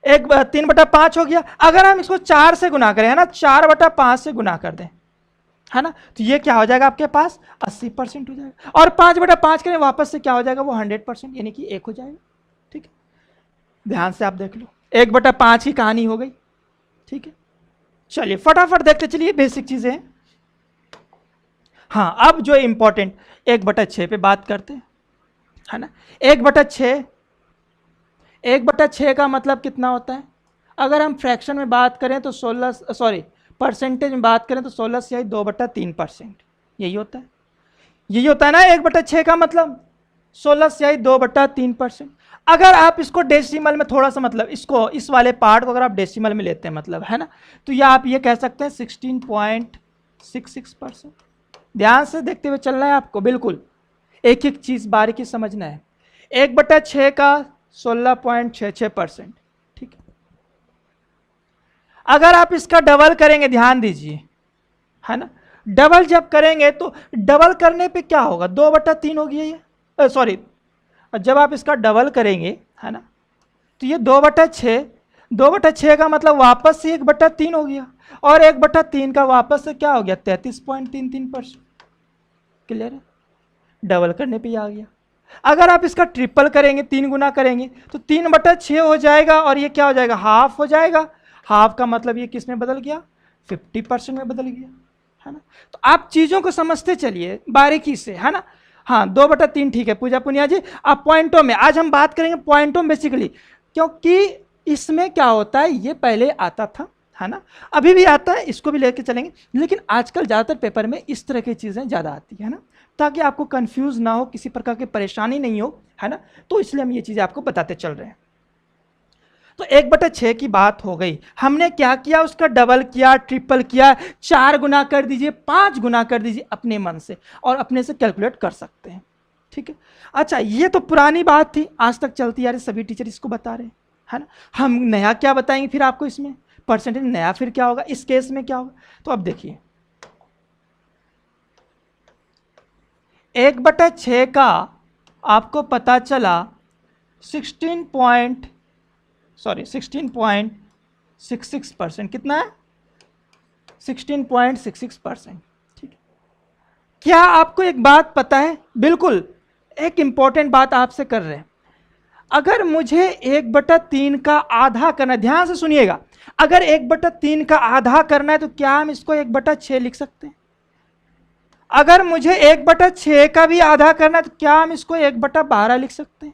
एक 3/5 हो गया। अगर हम इसको 4 से गुना करें, है ना, 4/5 से गुना कर दें, है ना, तो ये क्या हो जाएगा आपके पास 80% हो जाएगा। और 5/5 करें वापस से क्या हो जाएगा वो 100%, यानी कि 1 हो जाएगा। ठीक है, ध्यान से आप देख लो, 1/5 की कहानी हो गई। ठीक है, चलिए फटाफट देखते चलिए, बेसिक चीजें हैं। हाँ, अब जो इंपॉर्टेंट 1/6 पे बात करते हैं, है ना। 1/6 का मतलब कितना होता है? अगर हम फ्रैक्शन में बात करें तो परसेंटेज में बात करें तो 16 से 2/3%, यही होता है। यही होता है ना 1/6 का मतलब, 16 से 2/3%। अगर आप इसको डेसिमल में थोड़ा सा, मतलब इसको, इस वाले पार्ट को अगर आप डेसिमल में लेते हैं, मतलब, है ना, तो यह आप ये कह सकते हैं 16.66%। ध्यान से देखते हुए चलना है आपको, बिल्कुल एक एक चीज बारीकी समझना है। 1/6 का 16.66%। ठीक है, अगर आप इसका डबल करेंगे, ध्यान दीजिए, है ना, डबल जब करेंगे तो डबल करने पे क्या होगा, 2/3 हो गया ये, सॉरी, जब आप इसका डबल करेंगे, है ना, तो ये 2/6 का मतलब वापस से 1/3 हो गया, और 1/3 का वापस से क्या हो गया 33.33%। क्लियर है, डबल करने पे ही आ गया। अगर आप इसका ट्रिपल करेंगे, 3 गुना करेंगे, तो 3/6 हो जाएगा, और ये क्या हो जाएगा, हाफ हो जाएगा। हाफ का मतलब ये किस में बदल गया, 50% में बदल गया, है ना। तो आप चीजों को समझते चलिए बारीकी से, है ना। हाँ, 2/3 ठीक है पूजा पुनिया जी। आप पॉइंटों में, आज हम बात करेंगे पॉइंटों में बेसिकली, क्योंकि इसमें क्या होता है, ये पहले आता था, है ना, अभी भी आता है, इसको भी लेके चलेंगे, लेकिन आजकल ज़्यादातर पेपर में इस तरह की चीज़ें ज़्यादा आती है ना, ताकि आपको कंफ्यूज ना हो, किसी प्रकार की परेशानी नहीं हो, है ना। तो इसलिए हम ये चीज़ें आपको बताते चल रहे हैं। तो 1/6 की बात हो गई, हमने क्या किया, उसका डबल किया, ट्रिपल किया, 4 गुना कर दीजिए, 5 गुना कर दीजिए अपने मन से, और अपने से कैलकुलेट कर सकते हैं। ठीक है, अच्छा, ये तो पुरानी बात थी, आज तक चलती आ रही, सभी टीचर इसको बता रहे हैं, है ना। हम नया क्या बताएंगे फिर आपको इसमें, परसेंटेज नया फिर क्या होगा, इस केस में क्या होगा। तो अब देखिए, 1/6 का आपको पता चला 16.66%। कितना है, 16.66%। ठीक है, क्या आपको एक बात पता है, बिल्कुल एक इंपॉर्टेंट बात आपसे कर रहे हैं। अगर मुझे 1/3 का आधा करना, ध्यान से सुनिएगा, अगर 1/3 का आधा करना है तो क्या हम इसको 1/6 लिख सकते हैं? अगर मुझे 1/6 का भी आधा करना है तो क्या हम इसको 1/12 लिख सकते हैं?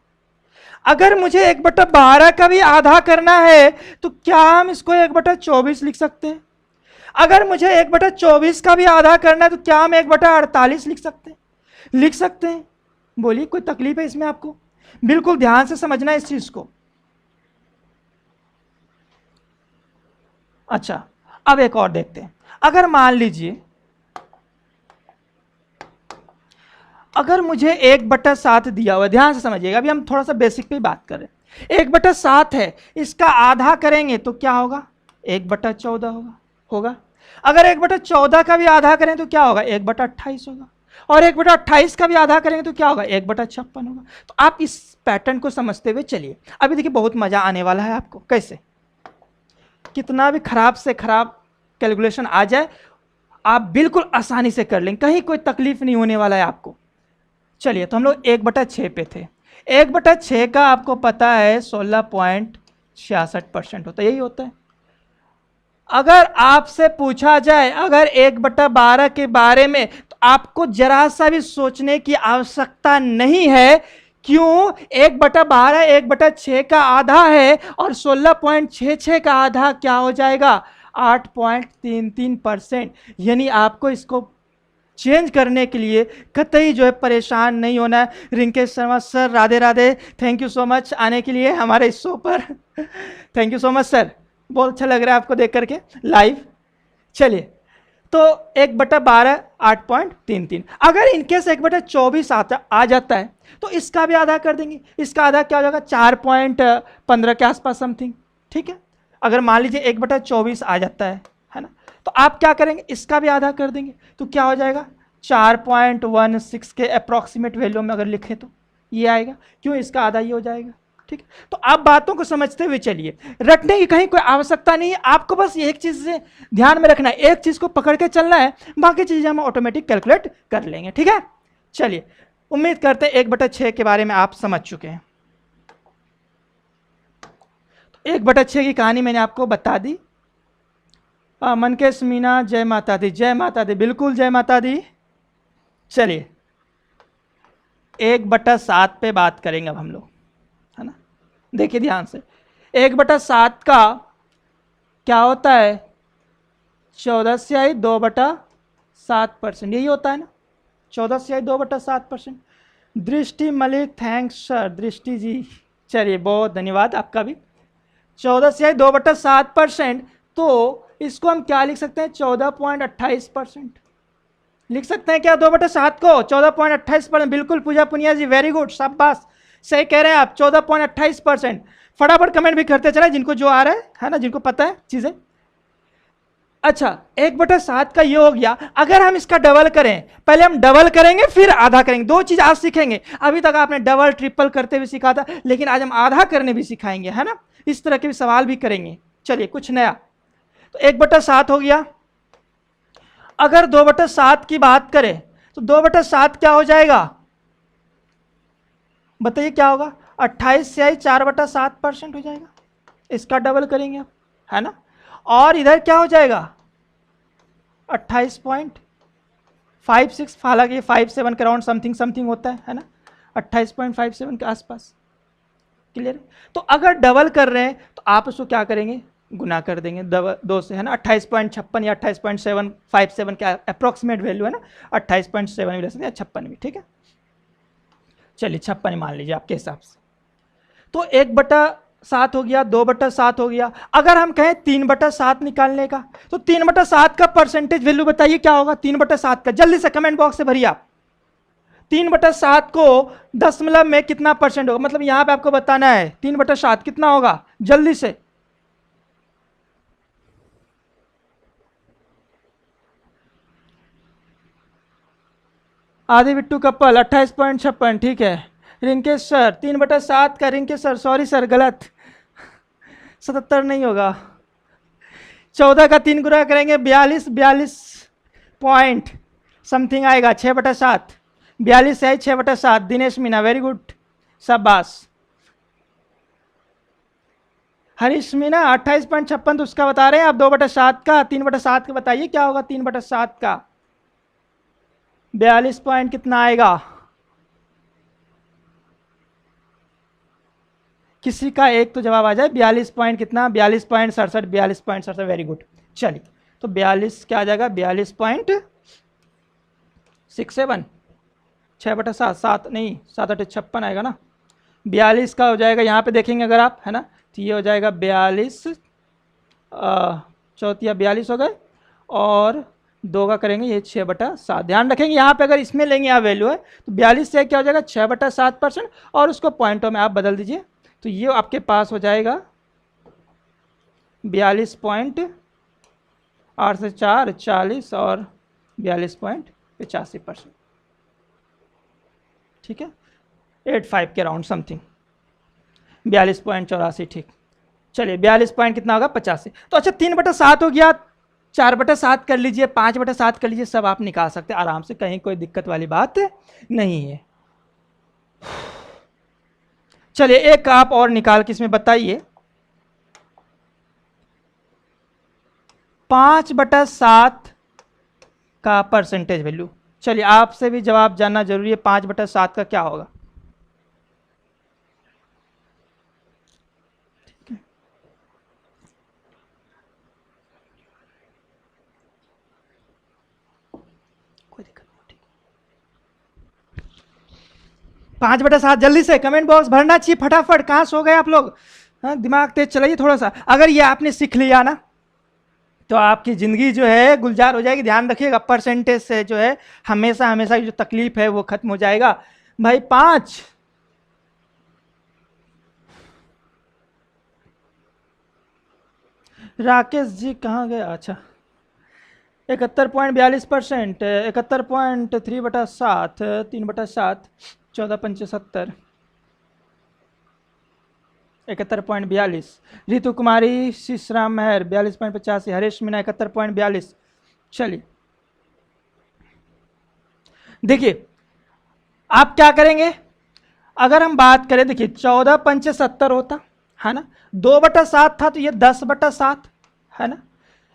अगर मुझे 1/12 का भी आधा करना है तो क्या हम इसको 1/24 लिख सकते हैं? अगर मुझे 1/24 का भी आधा करना है तो क्या हम 1/48 लिख सकते हैं? लिख सकते हैं। बोलिए, कोई तकलीफ है इसमें आपको? बिल्कुल ध्यान से समझना है इस चीज को। अच्छा, अब एक और देखते हैं। अगर मान लीजिए, अगर मुझे 1/7 दिया हुआ, ध्यान से समझिएगा, अभी हम थोड़ा सा बेसिक पे बात कर रहे हैं। 1/7 है, इसका आधा करेंगे तो क्या होगा, 1/14 होगा। अगर 1/14 का भी आधा करें तो क्या होगा, 1/28 होगा। और 1/28 का भी आधा करेंगे तो क्या होगा, 1/56 होगा। तो आप इस पैटर्न को समझते हुए चलिए। अभी देखिए, बहुत मजा आने वाला है आपको। कैसे, कितना भी खराब से खराब कैलकुलेशन आ जाए, आप बिल्कुल आसानी से कर लेंगे, कहीं कोई तकलीफ नहीं होने वाला है आपको। चलिए, तो हम लोग 1/6 पे थे। 1/6 का आपको पता है 16.66% होता है, यही होता है। अगर आपसे पूछा जाए अगर 1/12 के बारे में, तो आपको जरा सा भी सोचने की आवश्यकता नहीं है। क्यों? 1/12 1/6 का आधा है, और 16.66 का आधा क्या हो जाएगा, 8.33%। यानी आपको इसको चेंज करने के लिए कतई जो है परेशान नहीं होना है। Rinkesh Sharma sir, Radhe Radhe, thank you so much आने के लिए हमारे इस शो पर। Thank you so much sir, बहुत अच्छा लग रहा है आपको देख करके लाइव। चलिए, तो 1/12 8.33। अगर इनकेस 1/24 आ जाता है तो इसका भी आधा कर देंगे। इसका आधा क्या हो जाएगा, 4.15 के आसपास समथिंग। ठीक है, अगर मान लीजिए 1/24 आ जाता है ना, तो आप क्या करेंगे, इसका भी आधा कर देंगे तो क्या हो जाएगा, 4.16 के अप्रॉक्सीमेट वैल्यू में अगर लिखें तो ये आएगा। क्यों, इसका आधा ही हो जाएगा। ठीक। तो आप बातों को समझते हुए चलिए, रटने की कहीं कोई आवश्यकता नहीं है, आपको बस एक चीज से ध्यान में रखना है, एक चीज को पकड़ के चलना है, बाकी चीजें हम ऑटोमेटिक कैलकुलेट कर लेंगे। ठीक है, चलिए उम्मीद करते हैं 1/6 के बारे में आप समझ चुके हैं। 1/6 की कहानी मैंने आपको बता दी। मनकेश मीना, जय माता दी, जय माता दी, बिल्कुल जय माता दी। चलिए 1/7 पे बात करेंगे अब हम लोग, है ना। देखिए ध्यान से, 1/7 का क्या होता है, 14/2/7%, यही होता है ना, 14/2/7%। दृष्टि मलिक, थैंक्स सर, दृष्टि जी, चलिए बहुत धन्यवाद आपका भी। 14/2/7%, तो इसको हम क्या लिख सकते हैं, 14.28% लिख सकते हैं क्या, 2/7 को 14.28%, बिल्कुल पूजा पुनिया जी, वेरी गुड, शाबाश, सही कह रहे हैं आप, 14.28%। फटाफट कमेंट भी करते चले जिनको जो आ रहा है ना, जिनको पता है चीजें। अच्छा 1/7 का ये हो गया। अगर हम इसका डबल करें, पहले हम डबल करेंगे फिर आधा करेंगे, दो चीज आज सीखेंगे। अभी तक आपने डबल ट्रिपल करते हुए सीखा था, लेकिन आज हम आधा करने भी सिखाएंगे, है ना, इस तरह के भी सवाल भी करेंगे। चलिए कुछ नया, तो 1/7 हो गया। अगर 2/7 की बात करें तो 2/7 क्या हो जाएगा, बताइए क्या होगा, 28 से 4/7% हो जाएगा। इसका डबल करेंगे अब, है ना, और इधर क्या हो जाएगा 28.56, हालांकि 57 के अराउंड समथिंग समथिंग होता है ना, 28.57 के आसपास। क्लियर। तो अगर डबल कर रहे हैं तो आप उसको क्या करेंगे, गुना कर देंगे 2 से, है ना, 28.56 या 28.757 का अप्रोक्सीमेट वैल्यू है ना, 28.7 भी ले सकते हैं, 56 भी, ठीक है। चलिए 56 मान लीजिए आपके हिसाब से। तो 1/7 हो गया, 2/7 हो गया। अगर हम कहें 3/7 निकालने का, तो 3/7 का परसेंटेज वैल्यू बताइए क्या होगा, 3/7 का, जल्दी से कमेंट बॉक्स से भरिए आप। 3/7 को दशमलव में कितना परसेंट होगा, मतलब यहां पे आपको बताना है 3/7 कितना होगा, जल्दी से। आदि बिट्टू कपल 28.56, ठीक है। रिंकेश सर 3/7 का, रिंकेश सर सॉरी सर गलत, 77 नहीं होगा, 14 का 3 गुना करेंगे 42 पॉइंट समथिंग आएगा, 6/7, 42 से 6/7। दिनेश मीना वेरी गुड, शाबाश। हरीश मीना 28.56 तो उसका बता रहे हैं आप, 2/7 का, 3/7 का बताइए क्या होगा, 3/7 का 42 पॉइंट कितना आएगा, किसी का एक तो जवाब आ जाए, 42 पॉइंट कितना, 42.67, 42.67, वेरी गुड। चलिए तो 42 क्या आ जाएगा, 42.67, 6/7, 7 नहीं 7/56 आएगा ना, 42 का हो जाएगा, यहाँ पे देखेंगे अगर आप, है ना, तो ये हो जाएगा 42, 42 हो गए, और 2 का करेंगे ये 6/7। ध्यान रखेंगे यहाँ पे अगर इसमें लेंगे यहाँ वैल्यू है तो 42 से क्या हो जाएगा 6/7%, और उसको पॉइंटों में आप बदल दीजिए, तो ये आपके पास हो जाएगा 42.8 से 4 40 और 42.85%, ठीक है, 85 के अराउंड समथिंग, 42.84, ठीक। चलिए 42 पॉइंट कितना होगा, 85। तो अच्छा 3/7 हो गया, 4/7 कर लीजिए, 5/7 कर लीजिए, सब आप निकाल सकते हैं आराम से, कहीं कोई दिक्कत वाली बात नहीं है। चलिए एक आप और निकाल के इसमें बताइए, 5/7 का परसेंटेज वैल्यू। चलिए आपसे भी जवाब जानना जरूरी है, 5/7 का क्या होगा। ठीक है, कोई दिक्कत नहीं, ठीक। 5/7 जल्दी से कमेंट बॉक्स भरना चाहिए फटाफट, कहाँ सो गए आप लोग, हाँ दिमाग तेज चलाइए थोड़ा सा। अगर ये आपने सीख लिया ना तो आपकी ज़िंदगी जो है गुलजार हो जाएगी। ध्यान रखिएगा, परसेंटेज से जो है हमेशा हमेशा की जो तकलीफ है वो खत्म हो जाएगा भाई। 5 राकेश जी कहाँ गए, अच्छा 71.42%, 71.3/7, 3/7, 14/75, 71.42, रितु कुमारी, शीशराम मेहर 42.85, हरीश मीना 71.42। चलिए देखिए आप क्या करेंगे, अगर हम बात करें, देखिए 14 पंचे 70 होता है ना, 2/7 था तो ये 10/7 है ना।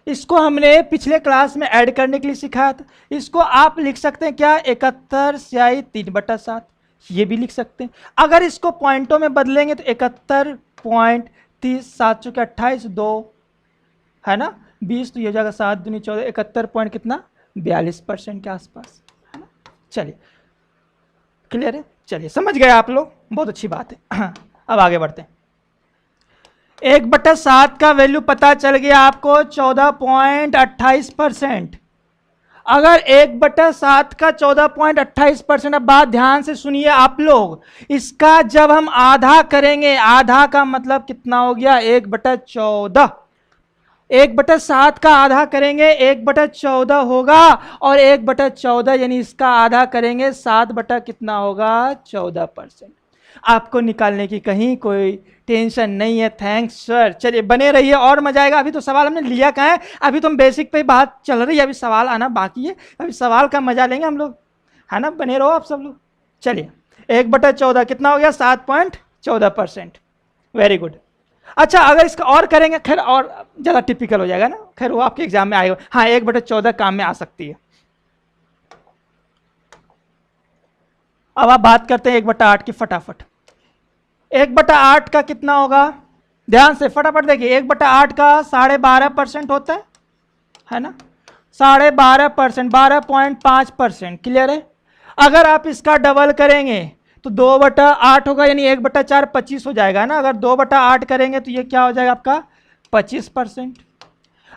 इसको हमने पिछले क्लास में ऐड करने के लिए सिखाया था। इसको आप लिख सकते हैं क्या, 71 स्याही 3/7, ये भी लिख सकते हैं। अगर इसको पॉइंटों में बदलेंगे तो 71.30, 7 चौके 28, 2 है ना 20, तो ये हो जाएगा 7 दूनी 14, 71 पॉइंट कितना 42% के आसपास है ना। चलिए क्लियर है, चलिए समझ गए आप लोग, बहुत अच्छी बात है। अब आगे बढ़ते हैं। 1/7 का वैल्यू पता चल गया आपको 14.28%। अगर 1/7 का 14.28%, अब बात ध्यान से सुनिए आप लोग, इसका जब हम आधा करेंगे, आधा का मतलब कितना हो गया 1/14, 1/7 का आधा करेंगे 1/14 होगा, और 1/14 यानी इसका आधा करेंगे 7 कितना होगा 14%। आपको निकालने की कहीं कोई टेंशन नहीं है। Thanks sir. चलिए बने रहिए और मजा आएगा। अभी तो सवाल हमने लिया कहाँ है, अभी तो हम बेसिक पे बात चल रही है, अभी सवाल आना बाकी है, अभी सवाल का मजा लेंगे हम लोग, है ना। बने रहो आप सब लोग। चलिए 1/14 कितना हो गया 7.14%। Very good. अच्छा अगर इसका और करेंगे, खैर और ज़्यादा टिपिकल हो जाएगा ना, खैर वो आपके एग्जाम में आएगा। हाँ 1/14 काम में आ सकती है। अब आप बात करते हैं 1/8 की फटाफट। 1/8 का कितना होगा, ध्यान से फटाफट देखिए। 1/8 का 12.5% होता है ना, 12.5%, 12.5%। क्लियर है। अगर आप इसका डबल करेंगे तो 2/8 होगा, यानी 1/4 25 हो जाएगा ना। अगर 2/8 करेंगे तो ये क्या हो जाएगा आपका 25%।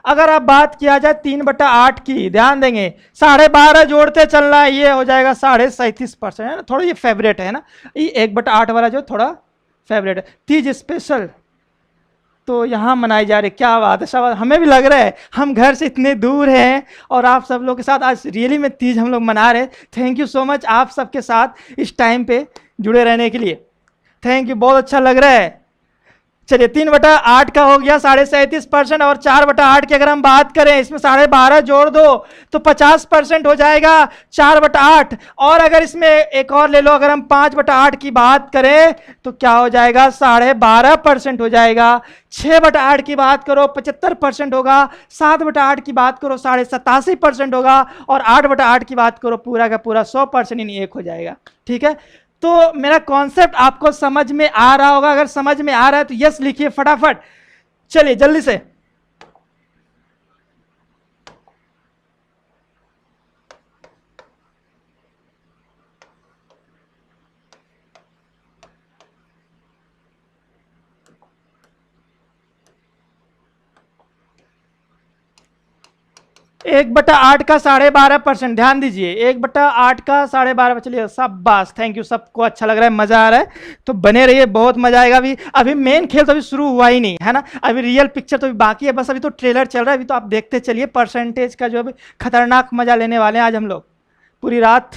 अगर आप बात किया जाए 3/8 की, ध्यान देंगे 12.5 जोड़ते चलना है, ये हो जाएगा 37.5% है ना। थोड़ा ये फेवरेट है ना, ये 1/8 वाला जो थोड़ा फेवरेट है। तीज स्पेशल तो यहाँ मनाई जा रही, क्या बात है, शाबाश। हमें भी लग रहा है हम घर से इतने दूर हैं और आप सब लोग के साथ आज रियली में तीज हम लोग मना रहे हैं। थैंक यू सो मच आप सबके साथ इस टाइम पे जुड़े रहने के लिए, थैंक यू, बहुत अच्छा लग रहा है। चलिए 3/8 का हो गया 37.5%, और 4/8 की अगर हम बात करें, इसमें 12.5 जोड़ दो तो 50% हो जाएगा 4/8। और अगर इसमें एक और ले लो, अगर हम 5/8 की बात करें तो क्या हो जाएगा 12.5% हो जाएगा। 6/8 की बात करो 75% होगा, 7/8 की बात करो 87.5% होगा, और 8/8 की बात करो पूरा का पूरा 100% यानी 1 हो जाएगा। ठीक है, तो मेरा कॉन्सेप्ट आपको समझ में आ रहा होगा। अगर समझ में आ रहा है तो यस लिखिए फटाफट। चलिए जल्दी से। एक बटा 8 का 12.5%, ध्यान दीजिए 1/8 का 12.5। चलिए सब बास, थैंक यू, सबको अच्छा लग रहा है, मजा आ रहा है, तो बने रहिए, बहुत मजा आएगा। अभी मेन खेल तो अभी शुरू हुआ ही नहीं है ना, अभी रियल पिक्चर तो अभी बाकी है, बस अभी तो ट्रेलर चल रहा है। अभी तो आप देखते चलिए परसेंटेज का जो अभी खतरनाक मजा लेने वाले हैं आज हम लोग पूरी रात।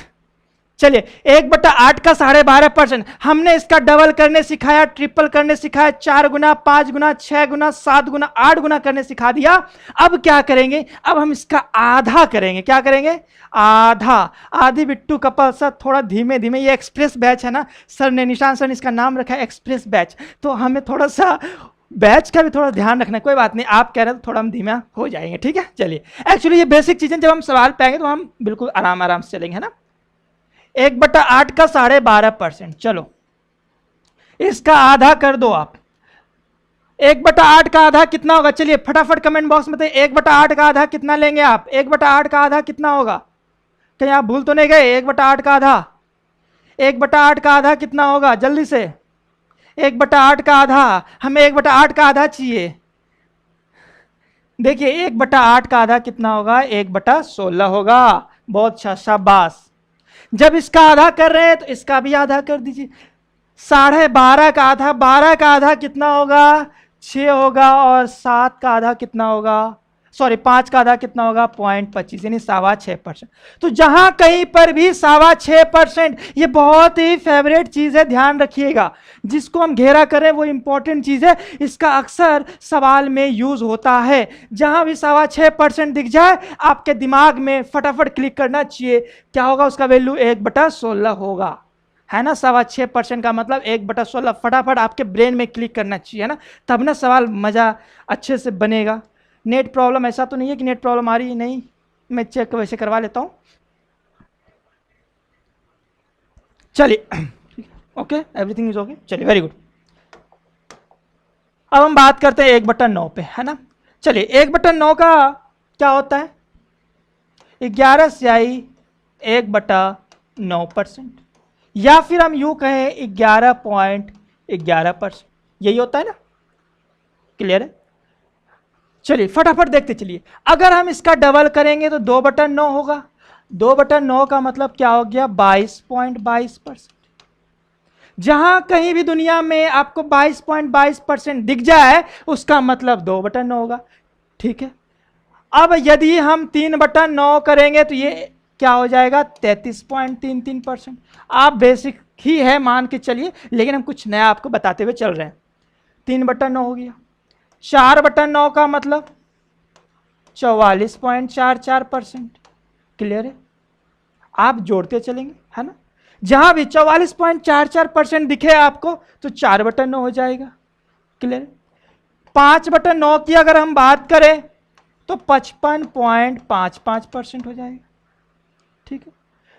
चलिए 1/8 का 12.5%, हमने इसका डबल करने सिखाया, ट्रिपल करने सिखाया, 4 गुना, 5 गुना, 6 गुना, 7 गुना, 8 गुना करने सिखा दिया। अब क्या करेंगे, अब हम इसका आधा करेंगे। क्या करेंगे, आधा। आधी बिट्टू कपल सर, थोड़ा धीमे धीमे, ये एक्सप्रेस बैच है ना सर ने, निशान सर ने इसका नाम रखा है एक्सप्रेस बैच, तो हमें थोड़ा सा बैच का भी थोड़ा ध्यान रखना है। कोई बात नहीं, आप कह रहे हैं तो थोड़ा हम धीमा हो जाएंगे, ठीक है। चलिए एक्चुअली ये बेसिक चीजें जब हम सवाल पाएंगे तो हम बिल्कुल आराम आराम से चलेंगे, है ना। 1/8 का 12.5%, चलो इसका आधा कर दो आप। 1/8 का आधा कितना होगा, चलिए फटाफट कमेंट बॉक्स में बताइए 1/8 का आधा कितना लेंगे आप। 1/8 का आधा कितना होगा, कहीं आप भूल तो नहीं गए। 1/8 का आधा, 1/8 का आधा कितना होगा, जल्दी से। 1/8 का आधा, हमें 1/8 का आधा चाहिए। देखिए 1/8 का आधा कितना होगा, 1/16 होगा। बहुत अच्छा, शाबाश। जब इसका आधा कर रहे हैं तो इसका भी आधा कर दीजिए। 12.5 का आधा, 12 का आधा कितना होगा 6 होगा, और 7 का आधा कितना होगा सॉरी 5 का आधा कितना होगा 0.25 यानी 6.25%। तो जहां कहीं पर भी 6.25%, ये बहुत ही फेवरेट चीज है, ध्यान रखिएगा। जिसको हम घेरा करें वो इंपॉर्टेंट चीज है, इसका अक्सर सवाल में यूज होता है। जहां भी 6.25% दिख जाए आपके दिमाग में फटाफट क्लिक करना चाहिए, क्या होगा उसका वैल्यू 1/16 होगा, है ना। 6.25% का मतलब 1/16, फटाफट आपके ब्रेन में क्लिक करना चाहिए, है ना, तब ना सवाल मजा अच्छे से बनेगा। नेट प्रॉब्लम, ऐसा तो नहीं है कि नेट प्रॉब्लम आ रही है, नहीं, मैं चेक वैसे करवा लेता हूं। चलिए ओके, एवरीथिंग इज ओके, चलिए वेरी गुड। अब हम बात करते हैं 1/9 पे, है ना। चलिए 1/9 का क्या होता है, 11 स्याही 1/9%, या फिर हम यूं कहें 11.11%, यही होता है ना, क्लियर है। चलिए फटाफट देखते चलिए, अगर हम इसका डबल करेंगे तो 2/9 होगा। 2/9 का मतलब क्या हो गया 22.22%। जहां कहीं भी दुनिया में आपको 22.22% दिख जाए उसका मतलब 2/9 होगा, ठीक है। अब यदि हम 3/9 करेंगे तो ये क्या हो जाएगा 33.33%। आप बेसिक ही है मान के चलिए, लेकिन हम कुछ नया आपको बताते हुए चल रहे हैं। 3/9 हो गया। 4/9 का मतलब 44.44%, क्लियर है। आप जोड़ते चलेंगे, है ना। जहां भी 44.44% दिखे आपको तो 4/9 हो जाएगा, क्लियर। 5/9 की अगर हम बात करें तो 55.55% हो जाएगा, ठीक है।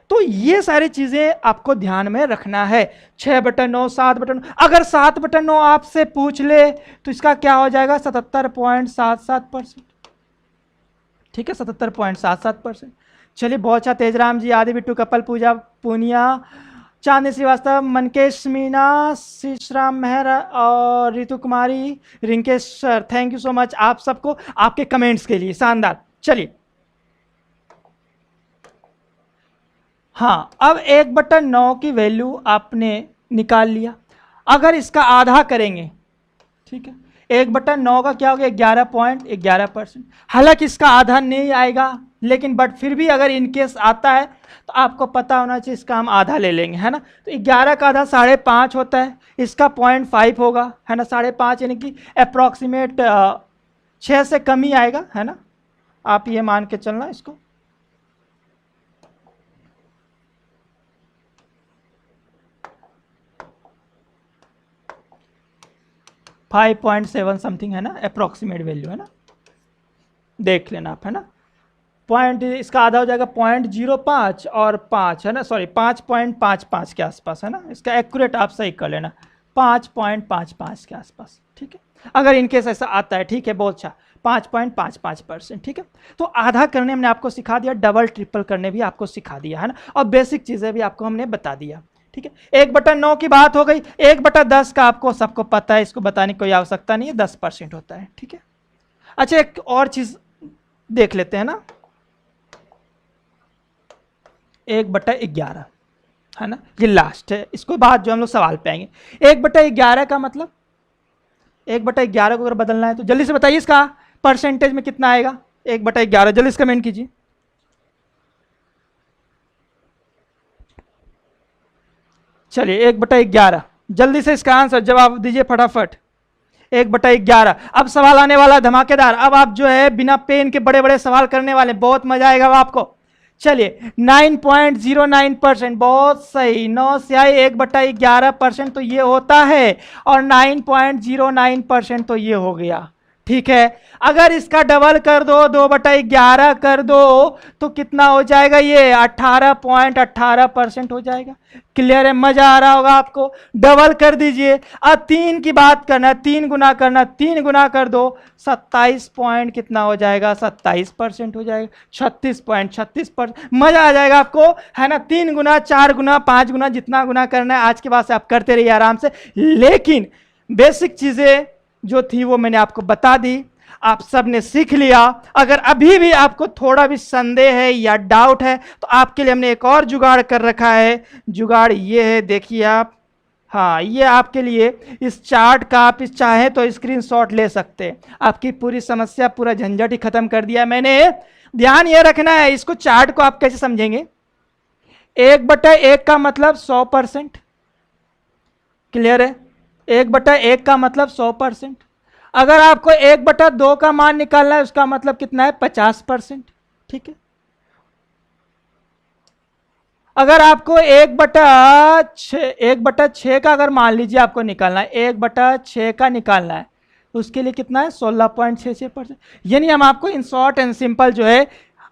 तो ये सारी चीजें आपको ध्यान में रखना है। 6/9, 7/9, अगर 7/9 आपसे पूछ ले तो इसका क्या हो जाएगा 77.77%, ठीक है, 77.77%। चलिए बहुत अच्छा, तेजराम जी, आदि बिट्टू, कपल, पूजा पूनिया, चांदनी श्रीवास्तव, मनकेश मीना, शीशराम मेहर और Ritu Kumari, Rinkesh sir, thank you so much आप सबको आपके कमेंट्स के लिए, शानदार। चलिए हाँ, अब 1/9 की वैल्यू आपने निकाल लिया। अगर इसका आधा करेंगे, ठीक है, 1/9 का क्या हो गया 11.11%। हालांकि इसका आधा नहीं आएगा, लेकिन बट फिर भी अगर इनकेस आता है तो आपको पता होना चाहिए इसका हम आधा ले लेंगे, है ना। तो 11 का आधा 5.5 होता है, इसका 0.5 होगा, है ना। 5.5 यानी कि अप्रॉक्सीमेट 6 से कम ही आएगा, है ना। आप ये मान के चलना इसको। फाइव 5.7 समथिंग, है ना, अप्रॉक्सीमेट वैल्यू, है ना, देख लेना आप, है ना। पॉइंट इसका आधा हो जाएगा 0.05 और 5, है ना, सॉरी 5.55 के आसपास, है ना। इसका एक्यूरेट आप सही कर लेना, 5.55 के आसपास, ठीक है। अगर इनकेस ऐसा आता है, ठीक है, बहुत अच्छा, 5.55%, ठीक है। तो आधा करने हमने आपको सिखा दिया, डबल ट्रिपल करने भी आपको सिखा दिया, है ना, और बेसिक चीज़ें भी आपको हमने बता दिया, ठीक है। 1/9 की बात हो गई। 1/10 का आपको सबको पता है, इसको बताने की कोई आवश्यकता नहीं है, 10% होता है, ठीक है। अच्छा एक और चीज देख लेते हैं ना, 1/11, है ना, ये लास्ट है, इसको बाद जो हम लोग सवाल पे आएंगे। 1/11 का मतलब 1/11 को अगर बदलना है तो जल्दी से बताइए इसका परसेंटेज में कितना आएगा 1/11, जल्दी से कमेंट कीजिए। चलिए 1/11, जल्दी से इसका आंसर जवाब दीजिए फटाफट। 1/11। अब सवाल आने वाला धमाकेदार, अब आप जो है बिना पेन के बड़े बड़े सवाल करने वाले, बहुत मजा आएगा आपको। चलिए 9.09%, बहुत सही, 9 स्याही 1/11% तो ये होता है, और 9.09% तो ये हो गया, ठीक है। अगर इसका डबल कर दो, 2/11 कर दो तो कितना हो जाएगा, ये 18.18% हो जाएगा, क्लियर है, मजा आ रहा होगा आपको। डबल कर दीजिए, अब 3 की बात करना, 3 गुना करना, 3 गुना कर दो, 27 पॉइंट कितना हो जाएगा 27% हो जाएगा, 36.36%, मजा आ जाएगा आपको, है ना। 3 गुना, 4 गुना, 5 गुना, जितना गुना करना है आज के बाद से आप करते रहिए आराम से, लेकिन बेसिक चीजें जो थी वो मैंने आपको बता दी, आप सब ने सीख लिया। अगर अभी भी आपको थोड़ा भी संदेह है या डाउट है तो आपके लिए हमने एक और जुगाड़ कर रखा है। जुगाड़ ये है, देखिए आप, हाँ, ये आपके लिए इस चार्ट का आप इस चाहे तो स्क्रीनशॉट ले सकते हैं। आपकी पूरी समस्या, पूरा झंझट ही खत्म कर दिया मैंने। ध्यान ये रखना है, इसको चार्ट को आप कैसे समझेंगे। 1/1 का मतलब 100%, क्लियर है। 1/1 का मतलब 100%। अगर आपको 1/2 का मान निकालना है, उसका मतलब कितना है, 50%, ठीक है। अगर आपको 1/6 का अगर मान लीजिए आपको निकालना है, 1/6 का निकालना है, उसके लिए कितना है, 16.66%। यानी हम आपको इन शॉर्ट एंड सिंपल जो है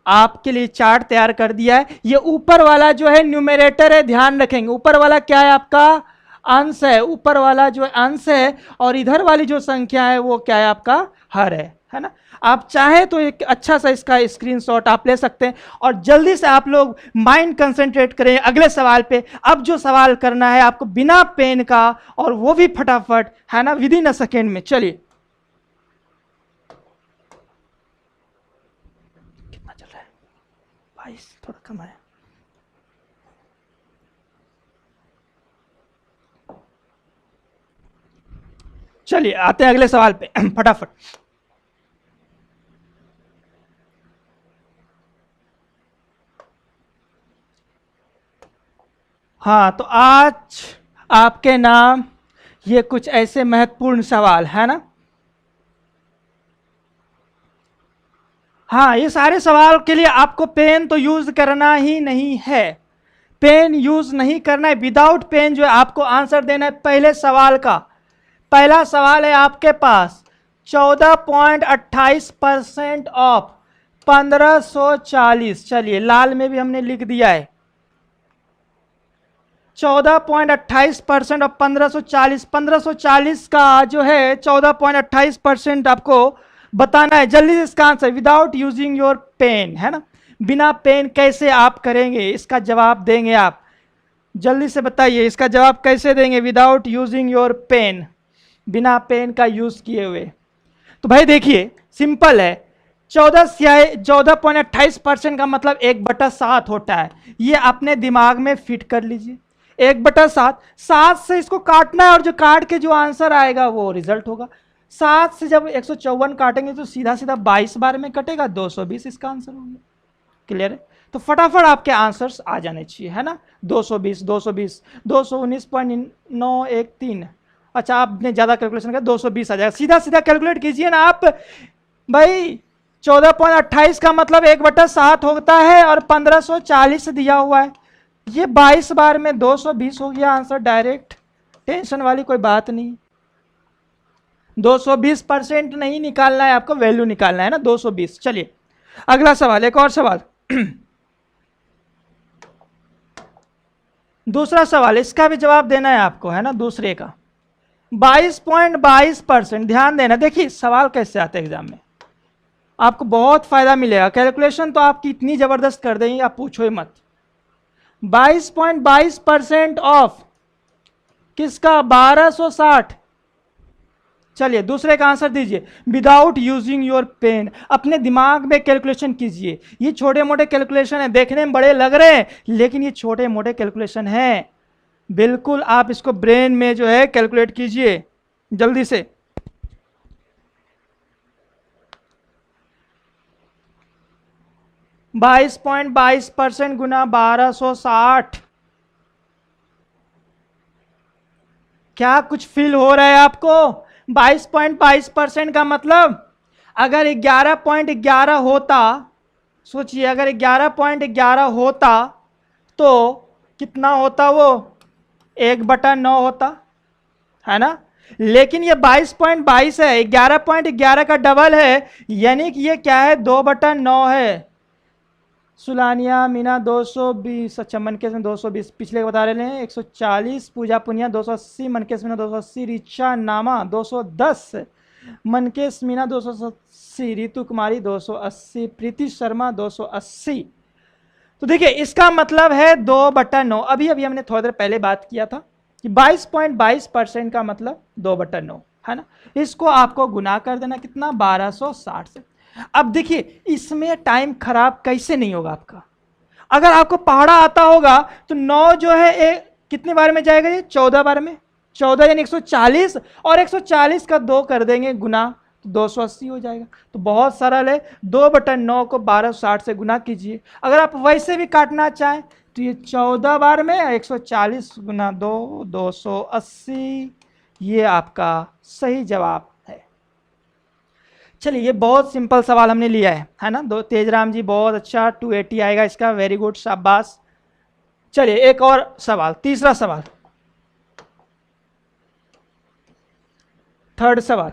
आपके लिए चार्ट तैयार कर दिया है। ये ऊपर वाला जो है न्यूमरेटर है, ध्यान रखेंगे। ऊपर वाला क्या है, आपका अंश है। ऊपर वाला जो अंश है और इधर वाली जो संख्या है वो क्या है, आपका हर है ना। आप चाहे तो एक अच्छा सा इसका स्क्रीनशॉट आप ले सकते हैं और जल्दी से आप लोग माइंड कंसंट्रेट करें अगले सवाल पे। अब जो सवाल करना है आपको बिना पेन का, और वो भी फटाफट, है ना, विद इन अ सेकेंड में। चलिए, कितना चल रहा है, 22, थोड़ा कम है। चलिए आते हैं अगले सवाल पे फटाफट। हाँ, तो आज आपके नाम ये कुछ ऐसे महत्वपूर्ण सवाल है ना। हाँ, ये सारे सवाल के लिए आपको पेन तो यूज करना ही नहीं है, पेन यूज नहीं करना है। विदाउट पेन जो है आपको आंसर देना है पहले सवाल का। पहला सवाल है आपके पास, 14.28% ऑफ 1540। चलिए, लाल में भी हमने लिख दिया है, 14.28% ऑफ 1540। 1540 का जो है 14.28% आपको बताना है। जल्दी से इसका answer, without using your pen, है ना। बिना पेन कैसे आप करेंगे, इसका जवाब देंगे आप। जल्दी से बताइए, इसका जवाब कैसे देंगे विदाउट यूजिंग योर पेन, बिना पेन का यूज किए हुए। तो भाई देखिए, सिंपल है। 14.28% का मतलब 1/7 होता है। ये अपने दिमाग में फिट कर लीजिए, 1/7। 7 से इसको काटना है और जो काट के जो आंसर आएगा वो रिजल्ट होगा। 7 से जब 154 काटेंगे तो सीधा सीधा 22 बार में कटेगा, 220 इसका आंसर होगा। क्लियर है। तो फटाफट आपके आंसर्स आ जाने चाहिए, है ना। 220, 220, 219.913। अच्छा, आपने ज्यादा कैलकुलेशन किया, 220 आ जाएगा। सीधा सीधा कैलकुलेट कीजिए ना आप भाई। 14.28 का मतलब 1/7 होता है और 1540 दिया हुआ है। ये 22 बार में 220 हो गया आंसर डायरेक्ट, टेंशन वाली कोई बात नहीं। 220% नहीं निकालना है आपको, वैल्यू निकालना है ना, 220। चलिए अगला सवाल, एक और सवाल दूसरा सवाल, इसका भी जवाब देना है आपको, है ना, दूसरे का। 22.22%, ध्यान देना। देखिए सवाल कैसे आते हैं एग्जाम में, आपको बहुत फायदा मिलेगा। कैलकुलेशन तो आपकी इतनी जबरदस्त कर देंगे, आप पूछो ही मत। 22.22% ऑफ किसका, 1260। चलिए दूसरे का आंसर दीजिए, विदाउट यूजिंग योर पेन। अपने दिमाग में कैलकुलेशन कीजिए। ये छोटे मोटे कैलकुलेशन है, देखने में बड़े लग रहे हैं लेकिन ये छोटे मोटे कैलकुलेशन है। बिल्कुल आप इसको ब्रेन में जो है कैलकुलेट कीजिए जल्दी से। %22 गुना 1260। क्या कुछ फील हो रहा है आपको। 22.22% का मतलब अगर 11.11 होता, सोचिए अगर 11.11 होता तो कितना होता, वो 1/9 होता, है ना। लेकिन ये 22.22 है, 11.11 का डबल है, यानी कि ये क्या है, 2/9 है। सुलानिया मीना 220, अच्छा मनकेश में 220, पिछले बता रहे हैं 140, पूजा पुनिया 280, मनकेश मीना 280, रिचा नामा 210, मनकेश मीना 280, रितु कुमारी 280, प्रीति शर्मा 280। तो देखिए इसका मतलब है 2/9। अभी अभी हमने थोड़ी देर पहले बात किया था कि 22.22% का मतलब 2/9, है ना। इसको आपको गुना कर देना कितना, 1260 से। अब देखिए इसमें टाइम खराब कैसे नहीं होगा आपका। अगर आपको पहाड़ा आता होगा तो 9 जो है कितने बार में जाएगा, ये 14 बार में, 14 यानी 140, और 140 का 2 कर देंगे गुना तो 280 हो जाएगा। तो बहुत सरल है, 2/9 को 1260 से गुना कीजिए। अगर आप वैसे भी काटना चाहें तो ये 14 बार में 140 गुना 2 280, ये आपका सही जवाब है। चलिए, ये बहुत सिंपल सवाल हमने लिया है ना। दो तेजराम जी बहुत अच्छा, 280 आएगा इसका, वेरी गुड, शाबाश। चलिए एक और सवाल, तीसरा सवाल, थर्ड सवाल,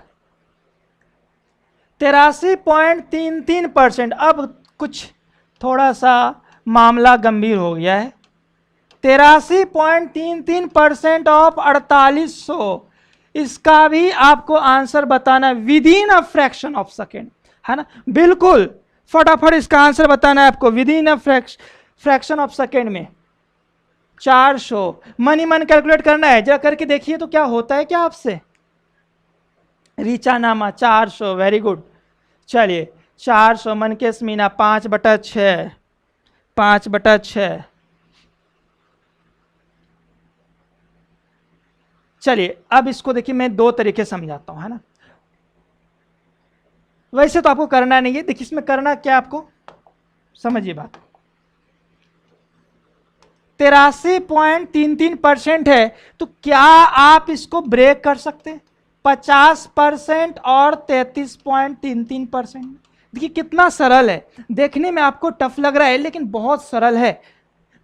83.33%। अब कुछ थोड़ा सा मामला गंभीर हो गया है। 83.33% ऑफ 4800, इसका भी आपको आंसर बताना with in a fraction of second, है ना। बिल्कुल फटाफट इसका आंसर बताना है आपको with in a fraction of second में। 400 मन ही मन कैलकुलेट करना है, जरा करके देखिए तो क्या होता है क्या आपसे। रीचा नामा 400, वेरी गुड। चलिए 400 मन के स्मीना 5/6, 5/6। चलिए अब इसको देखिए, मैं दो तरीके समझाता हूं, है ना। वैसे तो आपको करना नहीं है, देखिए इसमें करना क्या आपको, समझिए बात। 83.33% है, तो क्या आप इसको ब्रेक कर सकते हैं 50% और 33.33%। देखिए कितना सरल है, देखने में आपको टफ लग रहा है लेकिन बहुत सरल है।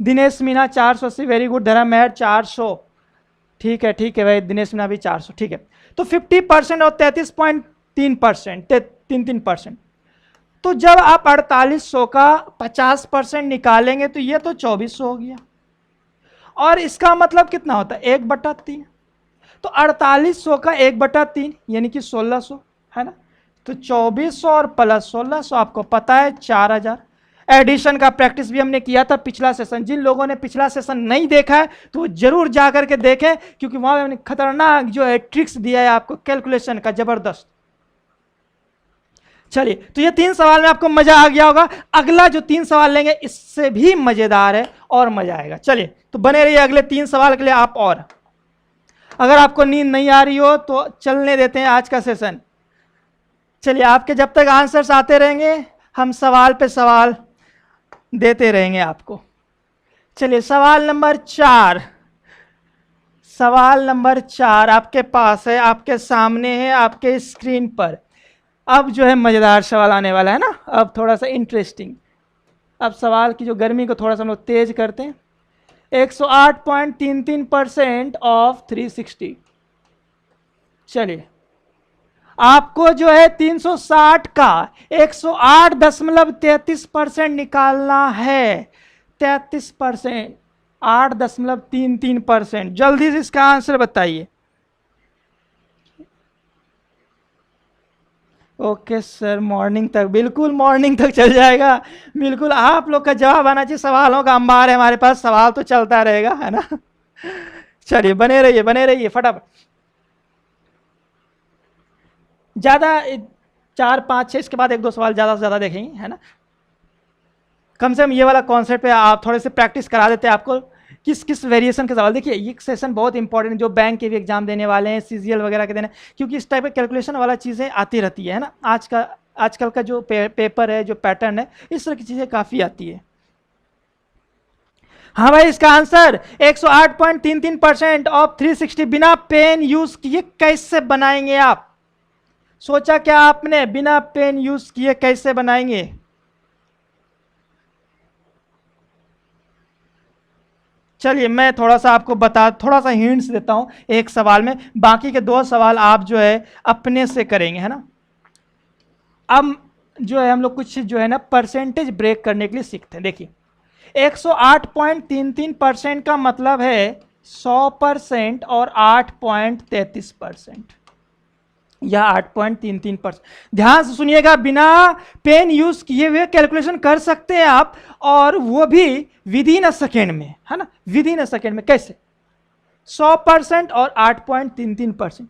Dinesh Meena 480, very good. धर्म मेहर 400, ठीक है भाई, दिनेश मीना भी 400, ठीक है। तो 50% और 33.33%, तो जब आप 4800 का 50% निकालेंगे तो ये तो 2400 हो गया, और इसका मतलब कितना होता है 1/3। तो 4800 का 1/3 यानी कि 1600, है ना। तो 2400 और प्लस 1600 आपको पता है 4000। एडिशन का प्रैक्टिस भी हमने किया था पिछला सेशन, जिन लोगों ने पिछला सेशन नहीं देखा है तो वो जरूर जा करके देखें, क्योंकि वहां हमने खतरनाक जो है ट्रिक्स दिया है आपको कैलकुलेशन का, जबरदस्त। चलिए, तो ये 3 सवाल में आपको मजा आ गया होगा। अगला जो 3 सवाल लेंगे इससे भी मजेदार है और मजा आएगा। चलिए तो बने रहिए अगले 3 सवाल के लिए आप। और अगर आपको नींद नहीं आ रही हो तो चलने देते हैं आज का सेशन। चलिए, आपके जब तक आंसर्स आते रहेंगे हम सवाल पे सवाल देते रहेंगे आपको। चलिए सवाल नंबर 4, सवाल नंबर 4 आपके पास है, आपके सामने है, आपके स्क्रीन पर। अब जो है मजेदार सवाल आने वाला है ना, अब थोड़ा सा इंटरेस्टिंग। अब सवाल की जो गर्मी को थोड़ा सा हम लोग तेज करते हैं। 108.33% ऑफ 360। चलिए, आपको जो है 360 का 108.33% निकालना है। 33%, 8.33%। जल्दी से इसका आंसर बताइए। ओके सर, मॉर्निंग तक, बिल्कुल मॉर्निंग तक चल जाएगा। बिल्कुल आप लोग का जवाब आना चाहिए, सवालों का अंबार है हमारे पास, सवाल तो चलता रहेगा, है ना। चलिए बने रहिए फटाफट। ज़्यादा 4 5 6 इसके बाद 1 2 सवाल ज़्यादा से ज़्यादा देखेंगे, है ना। कम से कम ये वाला कॉन्सेप्ट पे आप थोड़े से प्रैक्टिस करा देते हैं आपको, किस किस वेरिएशन के सवाल। देखिए ये सेशन बहुत इंपॉर्टेंट है, जो बैंक के भी एग्जाम देने वाले हैं, सीजीएल वगैरह के देने, क्योंकि इस टाइप के कैलकुलेशन वाला चीज़ें आती रहती है ना। आजकल का जो पेपर है, जो पैटर्न है, इस तरह की चीज़ें काफ़ी आती है। हाँ भाई, इसका आंसर 108.33% ऑफ 360 बिना पेन यूज किए कैसे बनाएंगे आप? सोचा क्या आपने, बिना पेन यूज किए कैसे बनाएंगे? चलिए मैं थोड़ा सा आपको थोड़ा सा हिंट्स देता हूं एक सवाल में, बाकी के 2 सवाल आप जो है अपने से करेंगे, है ना। अब जो है हम लोग कुछ जो है ना परसेंटेज ब्रेक करने के लिए सीखते हैं। देखिए 108.33% का मतलब है 100% और 8.33%, या 8.33%। ध्यान से सुनिएगा, बिना पेन यूज किए हुए कैलकुलेशन कर सकते हैं आप, और वो भी विद इन अ सेकेंड में, है ना। विद इन अ सेकेंड में कैसे? 100% और 8.33%।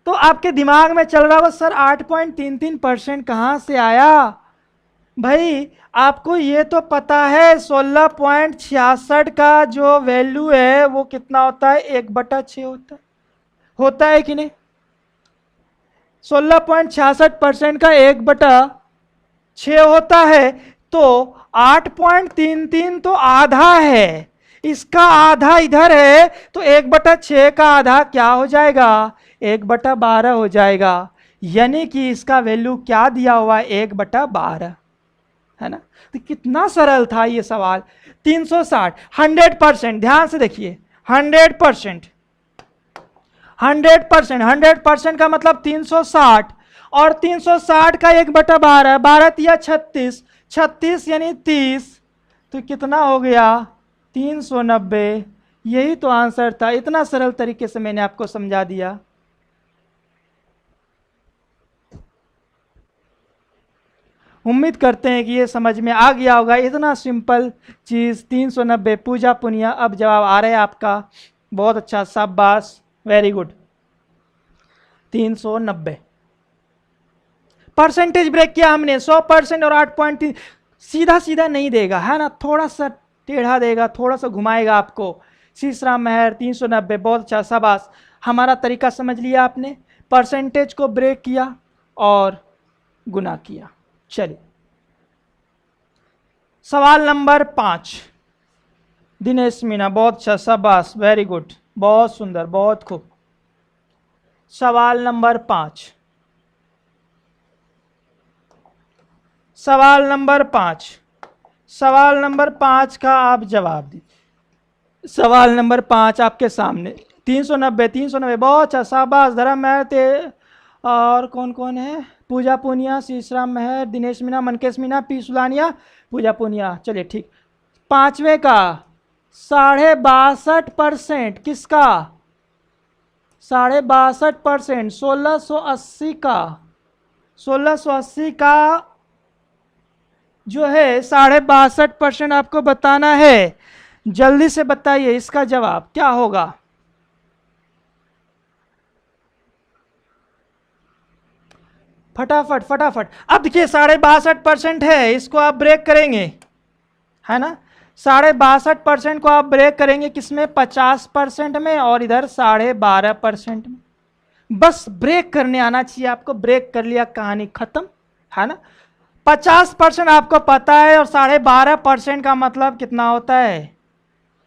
तो आपके दिमाग में चल रहा होगा सर 8.33% कहां से आया? भाई आपको ये तो पता है 16.66 का जो वैल्यू है वो कितना होता है, 1/6 होता है। होता है कि नहीं? 16.66% का 1/6 होता है, तो 8.33 तो आधा है, इसका आधा इधर है, तो 1/6 का आधा क्या हो जाएगा? 1/12 हो जाएगा। यानी कि इसका वैल्यू क्या दिया हुआ है? 1/12, है ना? तो कितना सरल था ये सवाल। 360, 100%, ध्यान से देखिए, 100%, 100% का मतलब 360, और 360 का 1/12, 12 या 36, 36 यानी 30, तो कितना हो गया? 390। यही तो आंसर था। इतना सरल तरीके से मैंने आपको समझा दिया। उम्मीद करते हैं कि ये समझ में आ गया होगा। इतना सिंपल चीज़ 390, पूजा पुनिया। अब जवाब आ रहा है आपका, बहुत अच्छा, शाबाश, वेरी गुड। 390 परसेंटेज ब्रेक किया हमने, 100% और 8.3। सीधा सीधा नहीं देगा, है ना, थोड़ा सा टेढ़ा देगा, थोड़ा सा घुमाएगा आपको। शीशराम मेहर 390, बहुत अच्छा, शाबाश। हमारा तरीका समझ लिया आपने, परसेंटेज को ब्रेक किया और गुना किया। चलिए सवाल नंबर 5, दिनेश मीना, बहुत अच्छा, शाबाश, वेरी गुड, बहुत सुंदर, बहुत खूब। सवाल नंबर 5, सवाल नंबर 5, सवाल नंबर 5 का आप जवाब दीजिए। सवाल नंबर 5 आपके सामने। 390, 390, बहुत अच्छा, शाबाश। धर्म मेहर ते, और कौन कौन है? पूजा पुनिया, शीशराम मेहर, दिनेश मीना, मनकेश मीना, पी सुलानिया, पूजा पुनिया। चलिए ठीक। 5वें का 62.5%, किसका? 62.5%, 1680 का, 1680 का जो है 62.5% आपको बताना है। जल्दी से बताइए इसका जवाब क्या होगा? फटाफट फटाफट। अब देखिए 62.5% है, इसको आप ब्रेक करेंगे, है ना? 62.5% को आप ब्रेक करेंगे किसमें? 50% में, और इधर 12.5% में। बस ब्रेक करने आना चाहिए आपको। ब्रेक कर लिया, कहानी खत्म, है ना? 50% आपको पता है, और 12.5% का मतलब कितना होता है?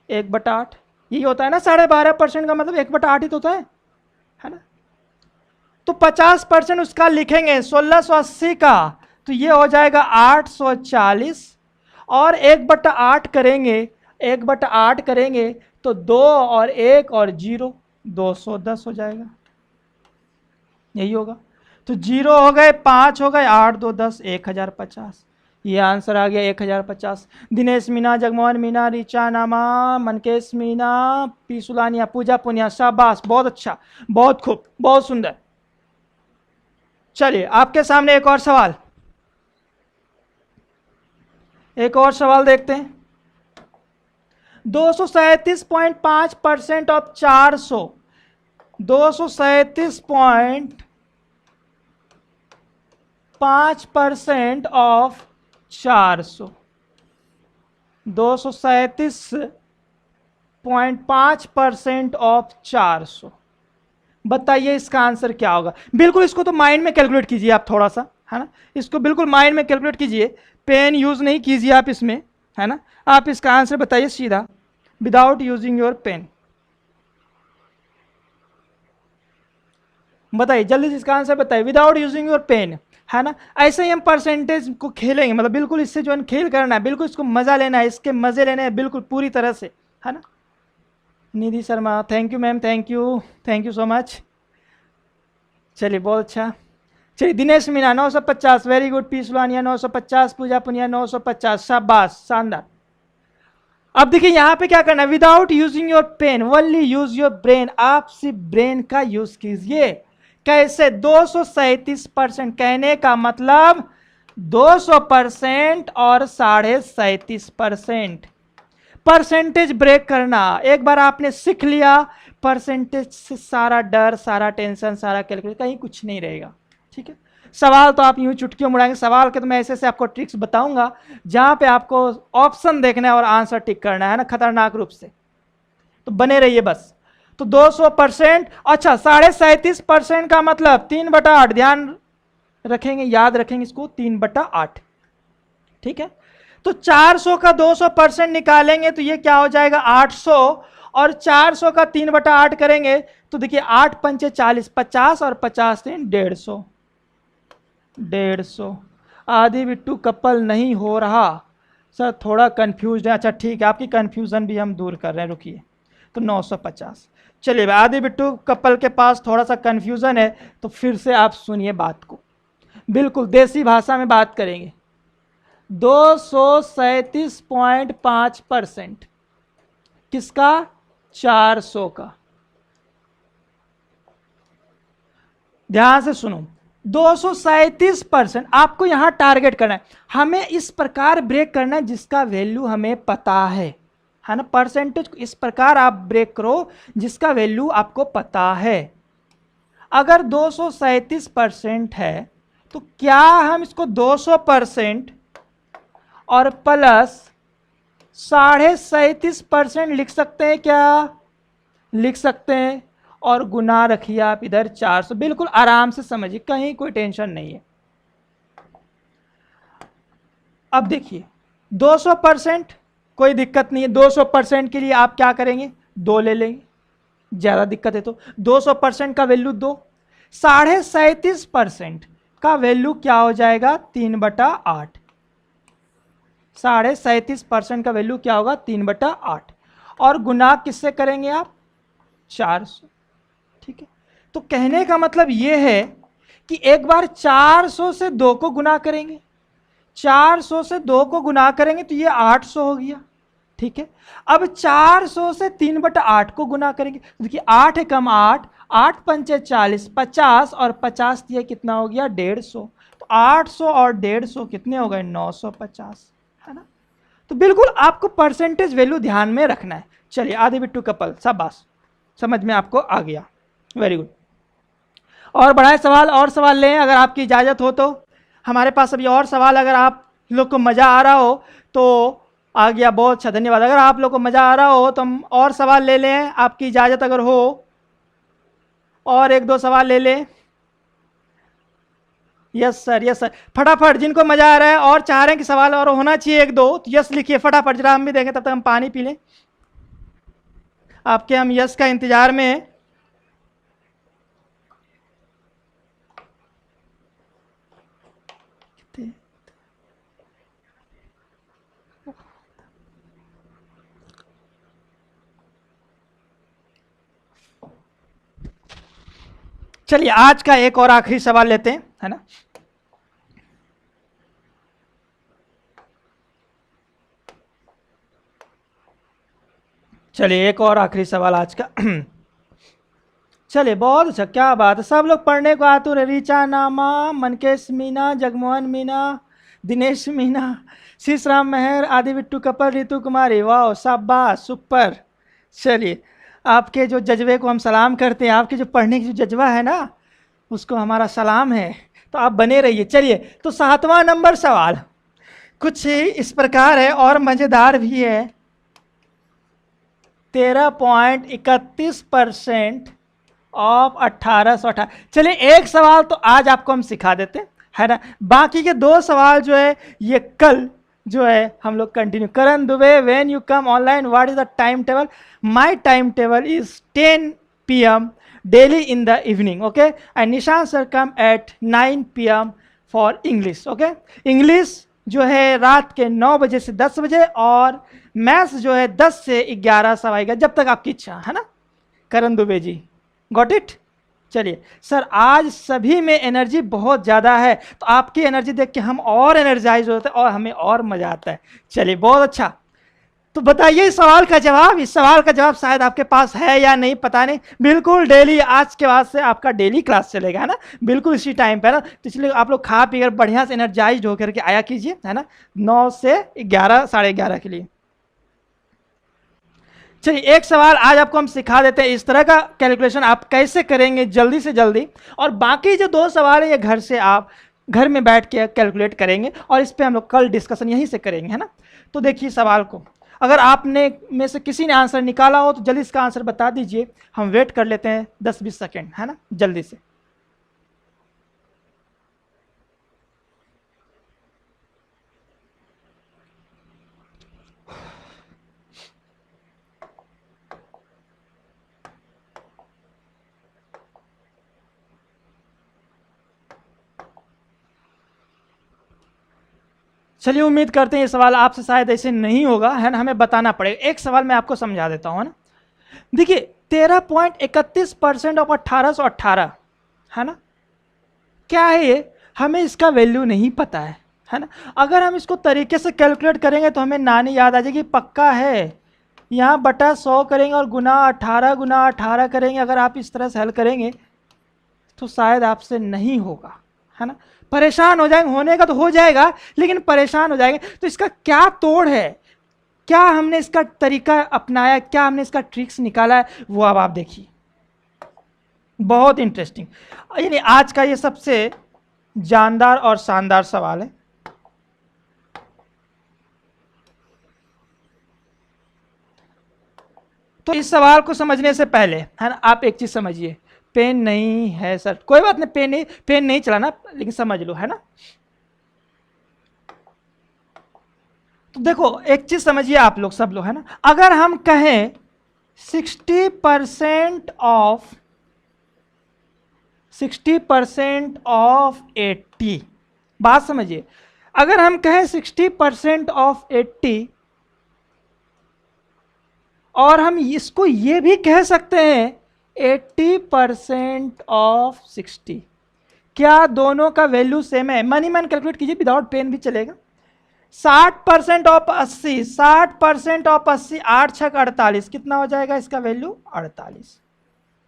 1/8। यही होता है ना, 12.5% का मतलब 1/8 ही तो होता है ना? तो 50% उसका लिखेंगे 1680 का, तो ये हो जाएगा 840, और 1/8 करेंगे, 1/8 करेंगे तो 2 और 1 और 0, 210 हो जाएगा। यही होगा। तो 0 हो गए, 5 हो गए, 8 2 10, 1050। ये आंसर आ गया 1050। दिनेश मीना, जगमोहन मीना, रिचा नामा, मनकेश मीना, पी सुलानिया, पूजा पुनिया, शाबाश, बहुत अच्छा, बहुत खूब, बहुत सुंदर। चलिए आपके सामने एक और सवाल, एक और सवाल देखते हैं। 237.5% ऑफ 400, 237.5% ऑफ 400, 237.5% ऑफ 400। बताइए इसका आंसर क्या होगा? बिल्कुल इसको तो माइंड में कैलकुलेट कीजिए आप थोड़ा सा, है ना? इसको बिल्कुल माइंड में कैलकुलेट कीजिए, पेन यूज नहीं कीजिए आप इसमें, है ना? आप इसका आंसर बताइए सीधा, विदाउट यूजिंग योर पेन। बताइए जल्दी से इसका आंसर बताइए, विदाउट यूजिंग योर पेन, है ना? ऐसे ही हम परसेंटेज को खेलेंगे, मतलब बिल्कुल इससे जो है खेल करना है, बिल्कुल इसको मजा लेना है, इसके मजे लेने हैं बिल्कुल पूरी तरह से, है ना? Nidhi Sharma, thank you ma'am, thank you so much. चलिए बहुत अच्छा। चलिए Dinesh Meena 950, very good. P Sulaniya 950, Pooja Puniya 950, शाबाश, शानदार। अब देखिए यहां पे क्या करना है, without using your pen, only use your brain. आप सिर्फ ब्रेन का यूज कीजिए। कैसे? 237%, कहने का मतलब 200% और 37.5%। परसेंटेज ब्रेक करना एक बार आपने सीख लिया, परसेंटेज से सारा डर, सारा टेंशन, सारा कैलकुलेट, कहीं कुछ नहीं रहेगा। ठीक है? सवाल तो आप यूं चुटकियों मुड़ाएंगे, सवाल के तो मैं ऐसे आपको ट्रिक्स बताऊंगा जहां पे आपको ऑप्शन देखना है और आंसर टिक करना है ना, खतरनाक रूप से। तो बने रहिए बस। तो 200%, अच्छा 37.5% का मतलब 3/8, ध्यान रखेंगे, याद रखेंगे इसको, 3/8, ठीक है। तो 400 का 200% निकालेंगे तो ये क्या हो जाएगा 800, और 400 का 3/8 करेंगे तो देखिए 8 पंचे 40, 50 और 50 3 150, 150। आदि बिट्टू कपल नहीं हो रहा सर, थोड़ा कंफ्यूज है। अच्छा ठीक है, आपकी कंफ्यूजन भी हम दूर कर रहे हैं, रुकिए। तो 950। चलिए, आदि बिट्टू कपल के पास थोड़ा सा कंफ्यूजन है, तो फिर से आप सुनिए बात को, बिल्कुल देसी भाषा में बात करेंगे। 237.5% किसका? 400 का। ध्यान से सुनो, 237% आपको यहां टारगेट करना है, हमें इस प्रकार ब्रेक करना है जिसका वैल्यू हमें पता है ना। परसेंटेज को इस प्रकार आप ब्रेक करो जिसका वैल्यू आपको पता है। अगर 237% है तो क्या हम इसको 200% और प्लस 37.5% लिख सकते हैं? क्या लिख सकते हैं? और गुना रखिए आप इधर 400, बिल्कुल आराम से समझिए, कहीं कोई टेंशन नहीं है। अब देखिए 200% कोई दिक्कत नहीं है, 200% के लिए आप क्या करेंगे? 2 ले लेंगे, ज्यादा दिक्कत है तो 200% का वैल्यू 2, 37.5% का वैल्यू क्या हो जाएगा? 3/8। 37.5% का वैल्यू क्या होगा? 3/8, और गुना किससे करेंगे आप? 400, ठीक है। तो कहने का मतलब यह है कि एक बार 400 से 2 को गुना करेंगे, 400 से 2 को गुना करेंगे तो ये 800 हो गया, ठीक है। अब 400 से 3/8 को गुना करेंगे, देखिए 8 है कम 8, 8 पंचे 40, 50 और 50 ये कितना हो गया? 150। तो 800 और 150 कितने हो गए? 950, है ना। तो बिल्कुल आपको परसेंटेज वैल्यू ध्यान में रखना है। चलिए, आदि बिट्टू कपल, शाबाश, समझ में आपको आ गया, वेरी गुड। और बढ़ाए सवाल, और सवाल लें अगर आपकी इजाज़त हो तो। हमारे पास अभी और सवाल, अगर आप लोग को मज़ा आ रहा हो तो आ गया, बहुत अच्छा, धन्यवाद। अगर आप लोग को मज़ा आ रहा हो तो हम और सवाल ले लें, आपकी इजाज़त अगर हो, और 1-2 सवाल ले लें। यस सर, यस सर, फटाफट, जिनको मज़ा आ रहा है और चाह रहे हैं कि सवाल और होना चाहिए 1-2, तो यस लिखिए फटाफट, जरा हम भी देखें, तब तक हम पानी पी लें। आपके हम यस का इंतजार में हैं। चलिए, आज का एक और आखिरी सवाल लेते हैं, है ना। चलिए, एक और आखिरी सवाल आज का। चलिए, बहुत अच्छा, क्या बात है, सब लोग पढ़ने को आतुर है। रीचा नामा, मनकेश मीना, जगमोहन मीना, दिनेश मीना, शीश राम मेहर, आदि बिट्टू कपल, रितु कुमारी, वाह शाबाश, सुपर। चलिए, आपके जो जज्बे को हम सलाम करते हैं, आपके जो पढ़ने की जो जज्बा है ना, उसको हमारा सलाम है, तो आप बने रहिए। चलिए, तो 7वां नंबर सवाल कुछ इस प्रकार है और मज़ेदार भी है। 13.31% ऑफ 1818। चलिए, एक सवाल तो आज आपको हम सिखा देते हैं, है ना। बाकी के 2 सवाल जो है ये कल जो है हम लोग continue. Karan Dubey, when you come online, what is the time table? My time table is 10 PM daily in the evening, okay, and Nishan sir come at 9 PM for English, okay. English जो है रात के 9 बजे से 10 बजे, और maths जो है 10 से 11 सवा 11, जब तक आपकी इच्छा, है ना। करण दुबे जी, गॉट इट। चलिए सर, आज सभी में एनर्जी बहुत ज़्यादा है, तो आपकी एनर्जी देख के हम और एनर्जाइज होते हैं और हमें और मज़ा आता है। चलिए, बहुत अच्छा। तो बताइए इस सवाल का जवाब, इस सवाल का जवाब शायद आपके पास है या नहीं, पता नहीं। बिल्कुल डेली, आज के बाद से आपका डेली क्लास चलेगा, है ना, बिल्कुल इसी टाइम पे, है ना। तो इसलिए आप लोग खा पी कर बढ़िया से एनर्जाइज होकर के आया कीजिए, है ना, 9 से 11 साढ़े 11 के लिए। चलिए, एक सवाल आज आपको हम सिखा देते हैं, इस तरह का कैलकुलेशन आप कैसे करेंगे जल्दी से जल्दी, और बाकी जो 2 सवाल है ये घर से आप घर में बैठ के कैलकुलेट करेंगे, और इस पर हम लोग कल डिस्कशन यहीं से करेंगे, है ना। तो देखिए सवाल को, अगर आपने में से किसी ने आंसर निकाला हो तो जल्दी इसका आंसर बता दीजिए, हम वेट कर लेते हैं 10-20 सेकेंड, है ना, जल्दी से। चलिए, उम्मीद करते हैं ये सवाल आपसे शायद ऐसे नहीं होगा, है ना, हमें बताना पड़ेगा। एक सवाल मैं आपको समझा देता हूँ, है ना। देखिए 13.31% ऑफ 1818, है ना, क्या है ये, हमें इसका वैल्यू नहीं पता है ना। अगर हम इसको तरीके से कैलकुलेट करेंगे तो हमें नानी याद आ जाएगी, पक्का है। यहाँ बटा 100 करेंगे और गुना 18 करेंगे। अगर आप इस तरह से हल करेंगे तो शायद आपसे नहीं होगा, है ना, परेशान हो जाएंगे। होने का तो हो जाएगा लेकिन परेशान हो जाएंगे। तो इसका क्या तोड़ है, क्या हमने इसका तरीका अपनाया, क्या हमने इसका ट्रिक्स निकाला है, वो अब आप देखिए। बहुत इंटरेस्टिंग, यानी आज का ये सबसे जानदार और शानदार सवाल है। तो इस सवाल को समझने से पहले, है ना, आप एक चीज समझिए। पेन नहीं है सर, कोई बात नहीं, पेन नहीं चलाना, लेकिन समझ लो, है ना। तो देखो एक चीज समझिए आप लोग, सब लोग, है ना, अगर हम कहें 60% ऑफ 80, बात समझिए, अगर हम कहें 60% ऑफ 80 और हम इसको ये भी कह सकते हैं 80% ऑफ 60, क्या दोनों का वैल्यू सेम है? मनी मैन कैलकुलेट कीजिए, विदाउट पेन भी चलेगा। 60% ऑफ 80, 60% ऑफ 80, 8 6 48, कितना हो जाएगा इसका वैल्यू? 48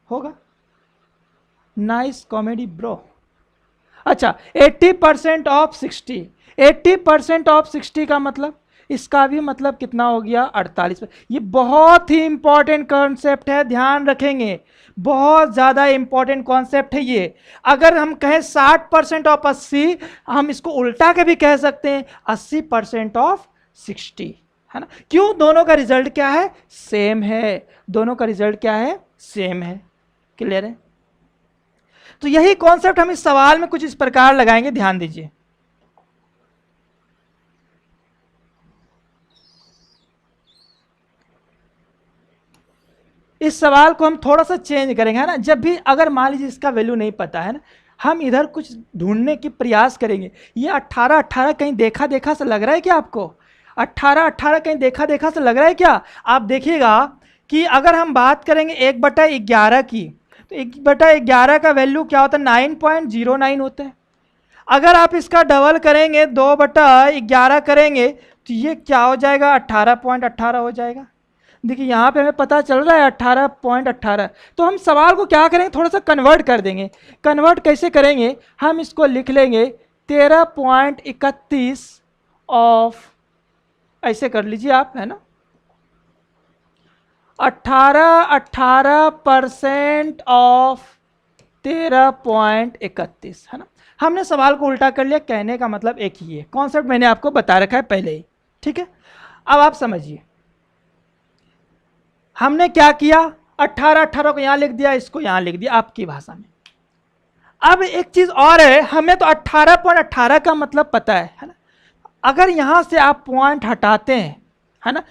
होगा। Nice comedy bro. अच्छा, 80% ऑफ 60, 80% ऑफ 60 का मतलब, इसका भी मतलब कितना हो गया? 48। ये बहुत ही इंपॉर्टेंट कॉन्सेप्ट है, ध्यान रखेंगे, बहुत ज्यादा इंपॉर्टेंट कॉन्सेप्ट है ये। अगर हम कहें 60% ऑफ 80, हम इसको उल्टा के भी कह सकते हैं 80% ऑफ 60, है ना। क्यों? दोनों का रिजल्ट क्या है? सेम है। दोनों का रिजल्ट क्या है? सेम है। क्लियर है? तो यही कॉन्सेप्ट हम इस सवाल में कुछ इस प्रकार लगाएंगे, ध्यान दीजिए। इस सवाल को हम थोड़ा सा चेंज करेंगे, है ना। जब भी अगर मान लीजिए इसका वैल्यू नहीं पता है ना, हम इधर कुछ ढूंढने की प्रयास करेंगे। ये 18 कहीं देखा देखा से लग रहा है क्या आपको? 18 कहीं देखा देखा से लग रहा है क्या? आप देखिएगा कि अगर हम बात करेंगे 1/11 की, तो 1/11 का वैल्यू क्या होता है? 9.09 होता है। अगर आप इसका डबल करेंगे, 2/11 करेंगे, तो ये क्या हो जाएगा? 18.18 हो जाएगा। देखिए यहाँ पे हमें पता चल रहा है 18.18। तो हम सवाल को क्या करेंगे? थोड़ा सा कन्वर्ट कर देंगे। कन्वर्ट कैसे करेंगे? हम इसको लिख लेंगे 13.31 ऑफ, ऐसे कर लीजिए आप, है ना, 18% ऑफ 13.31, है ना। हमने सवाल को उल्टा कर लिया। कहने का मतलब एक ही है, कॉन्सेप्ट मैंने आपको बता रखा है पहले ही, ठीक है। अब आप समझिए, हमने क्या किया? 18 को यहां लिख दिया, इसको यहां लिख दिया आपकी भाषा में। अब एक चीज और है, हमें तो 18.18 का मतलब पता है ना। अगर यहां से आप पॉइंट हटाते हैं, है ना,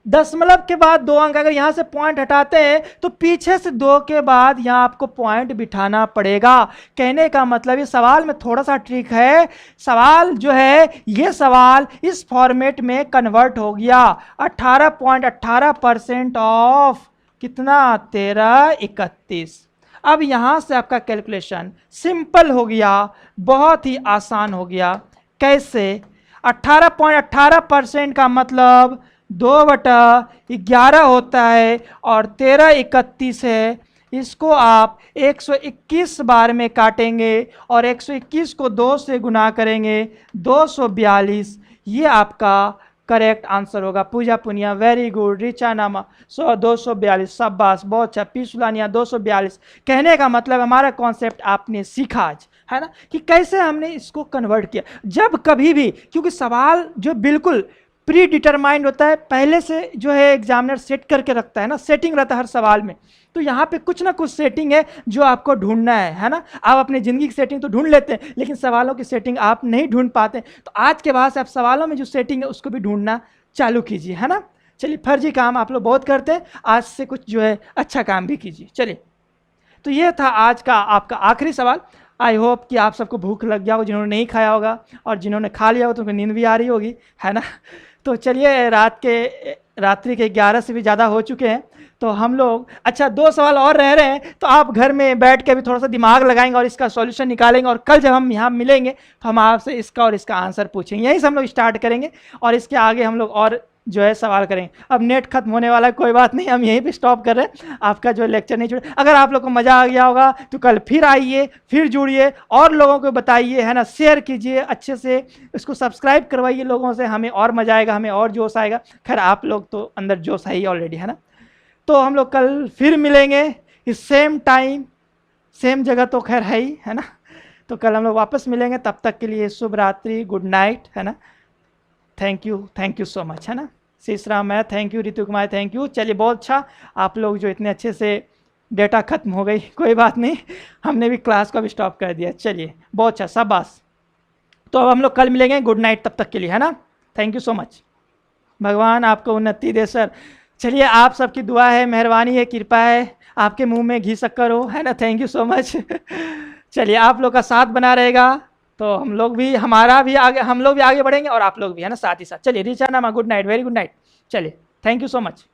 दशमलव के बाद 2 अंक, अगर यहां से पॉइंट हटाते हैं तो पीछे से 2 के बाद यहां आपको पॉइंट बिठाना पड़ेगा। कहने का मतलब ये सवाल में थोड़ा सा ट्रिक है। सवाल जो है, ये सवाल इस फॉर्मेट में कन्वर्ट हो गया। 18.18% ऑफ कितना? 13.31। अब यहां से आपका कैलकुलेशन सिंपल हो गया, बहुत ही आसान हो गया। कैसे? 18.18% का मतलब 2/11 होता है और 13.31 है। इसको आप 121 बार में काटेंगे और 121 को 2 से गुना करेंगे, 242। ये आपका करेक्ट आंसर होगा। पूजा पुनिया, वेरी गुड। रिचा नामा 242, शाबाश, बहुत अच्छा। पीसुलानिया 242। कहने का मतलब हमारा कॉन्सेप्ट आपने सीखा आज, है ना, कि कैसे हमने इसको कन्वर्ट किया। जब कभी भी, क्योंकि सवाल जो बिल्कुल प्री डिटरमाइंड होता है, पहले से जो है एग्जामिनर सेट करके रखता है ना, सेटिंग रहता है हर सवाल में। तो यहाँ पे कुछ ना कुछ सेटिंग है जो आपको ढूंढना है ना। आप अपनी ज़िंदगी की सेटिंग तो ढूंढ लेते हैं, लेकिन सवालों की सेटिंग आप नहीं ढूंढ पाते। तो आज के बाद से आप सवालों में जो सेटिंग है उसको भी ढूंढना चालू कीजिए, है ना। चलिए, फर्जी काम आप लोग बहुत करते हैं, आज से कुछ जो है अच्छा काम भी कीजिए। चलिए, तो ये था आज का आपका आखिरी सवाल। आई होप कि आप सबको भूख लग गया हो, जिन्होंने नहीं खाया होगा, और जिन्होंने खा लिया हो तो उनको नींद भी आ रही होगी, है ना। तो चलिए, रात्रि के 11 से भी ज़्यादा हो चुके हैं, तो हम लोग अच्छा 2 सवाल और रह रहे हैं, तो आप घर में बैठ के भी थोड़ा सा दिमाग लगाएंगे और इसका सॉल्यूशन निकालेंगे, और कल जब हम यहाँ मिलेंगे तो हम आपसे इसका और इसका आंसर पूछेंगे। यहीं से हम लोग स्टार्ट करेंगे और इसके आगे हम लोग और जो है सवाल करेंगे। अब नेट खत्म होने वाला है, कोई बात नहीं, हम यहीं पे स्टॉप कर रहे हैं, आपका जो लेक्चर नहीं छूटे। अगर आप लोग को मज़ा आ गया होगा तो कल फिर आइए, फिर जुड़िए और लोगों को बताइए, है ना, शेयर कीजिए अच्छे से, इसको सब्सक्राइब करवाइए लोगों से, हमें और मज़ा आएगा, हमें और जोश आएगा। खैर आप लोग तो अंदर जोश है ही ऑलरेडी, है ना। तो हम लोग कल फिर मिलेंगे इस सेम टाइम सेम जगह, तो खैर है ना। तो कल हम लोग वापस मिलेंगे, तब तक के लिए शुभ रात्रि, गुड नाइट, है ना। थैंक यू सो मच, है ना। शीशराम मैं thank you, Ritu Kumar thank you. चलिए, बहुत अच्छा, आप लोग जो इतने अच्छे से, डेटा खत्म हो गई, कोई बात नहीं, हमने भी क्लास को भी स्टॉप कर दिया। चलिए, बहुत अच्छा, शाबाश। तो अब हम लोग कल मिलेंगे, गुड नाइट तब तक के लिए, है ना। थैंक यू सो मच, भगवान आपको उन्नति दे सर। चलिए, आप सबकी दुआ है, मेहरबानी है, कृपा है, आपके मुंह में घी शक्कर हो, है ना। Thank you so much. चलिए, आप लोग का साथ बना रहेगा तो हम लोग भी आगे बढ़ेंगे और आप लोग भी, है ना, साथ ही साथ। चलिए, रिचा नामा, good night, very good night. चलिए, थैंक यू सो मच।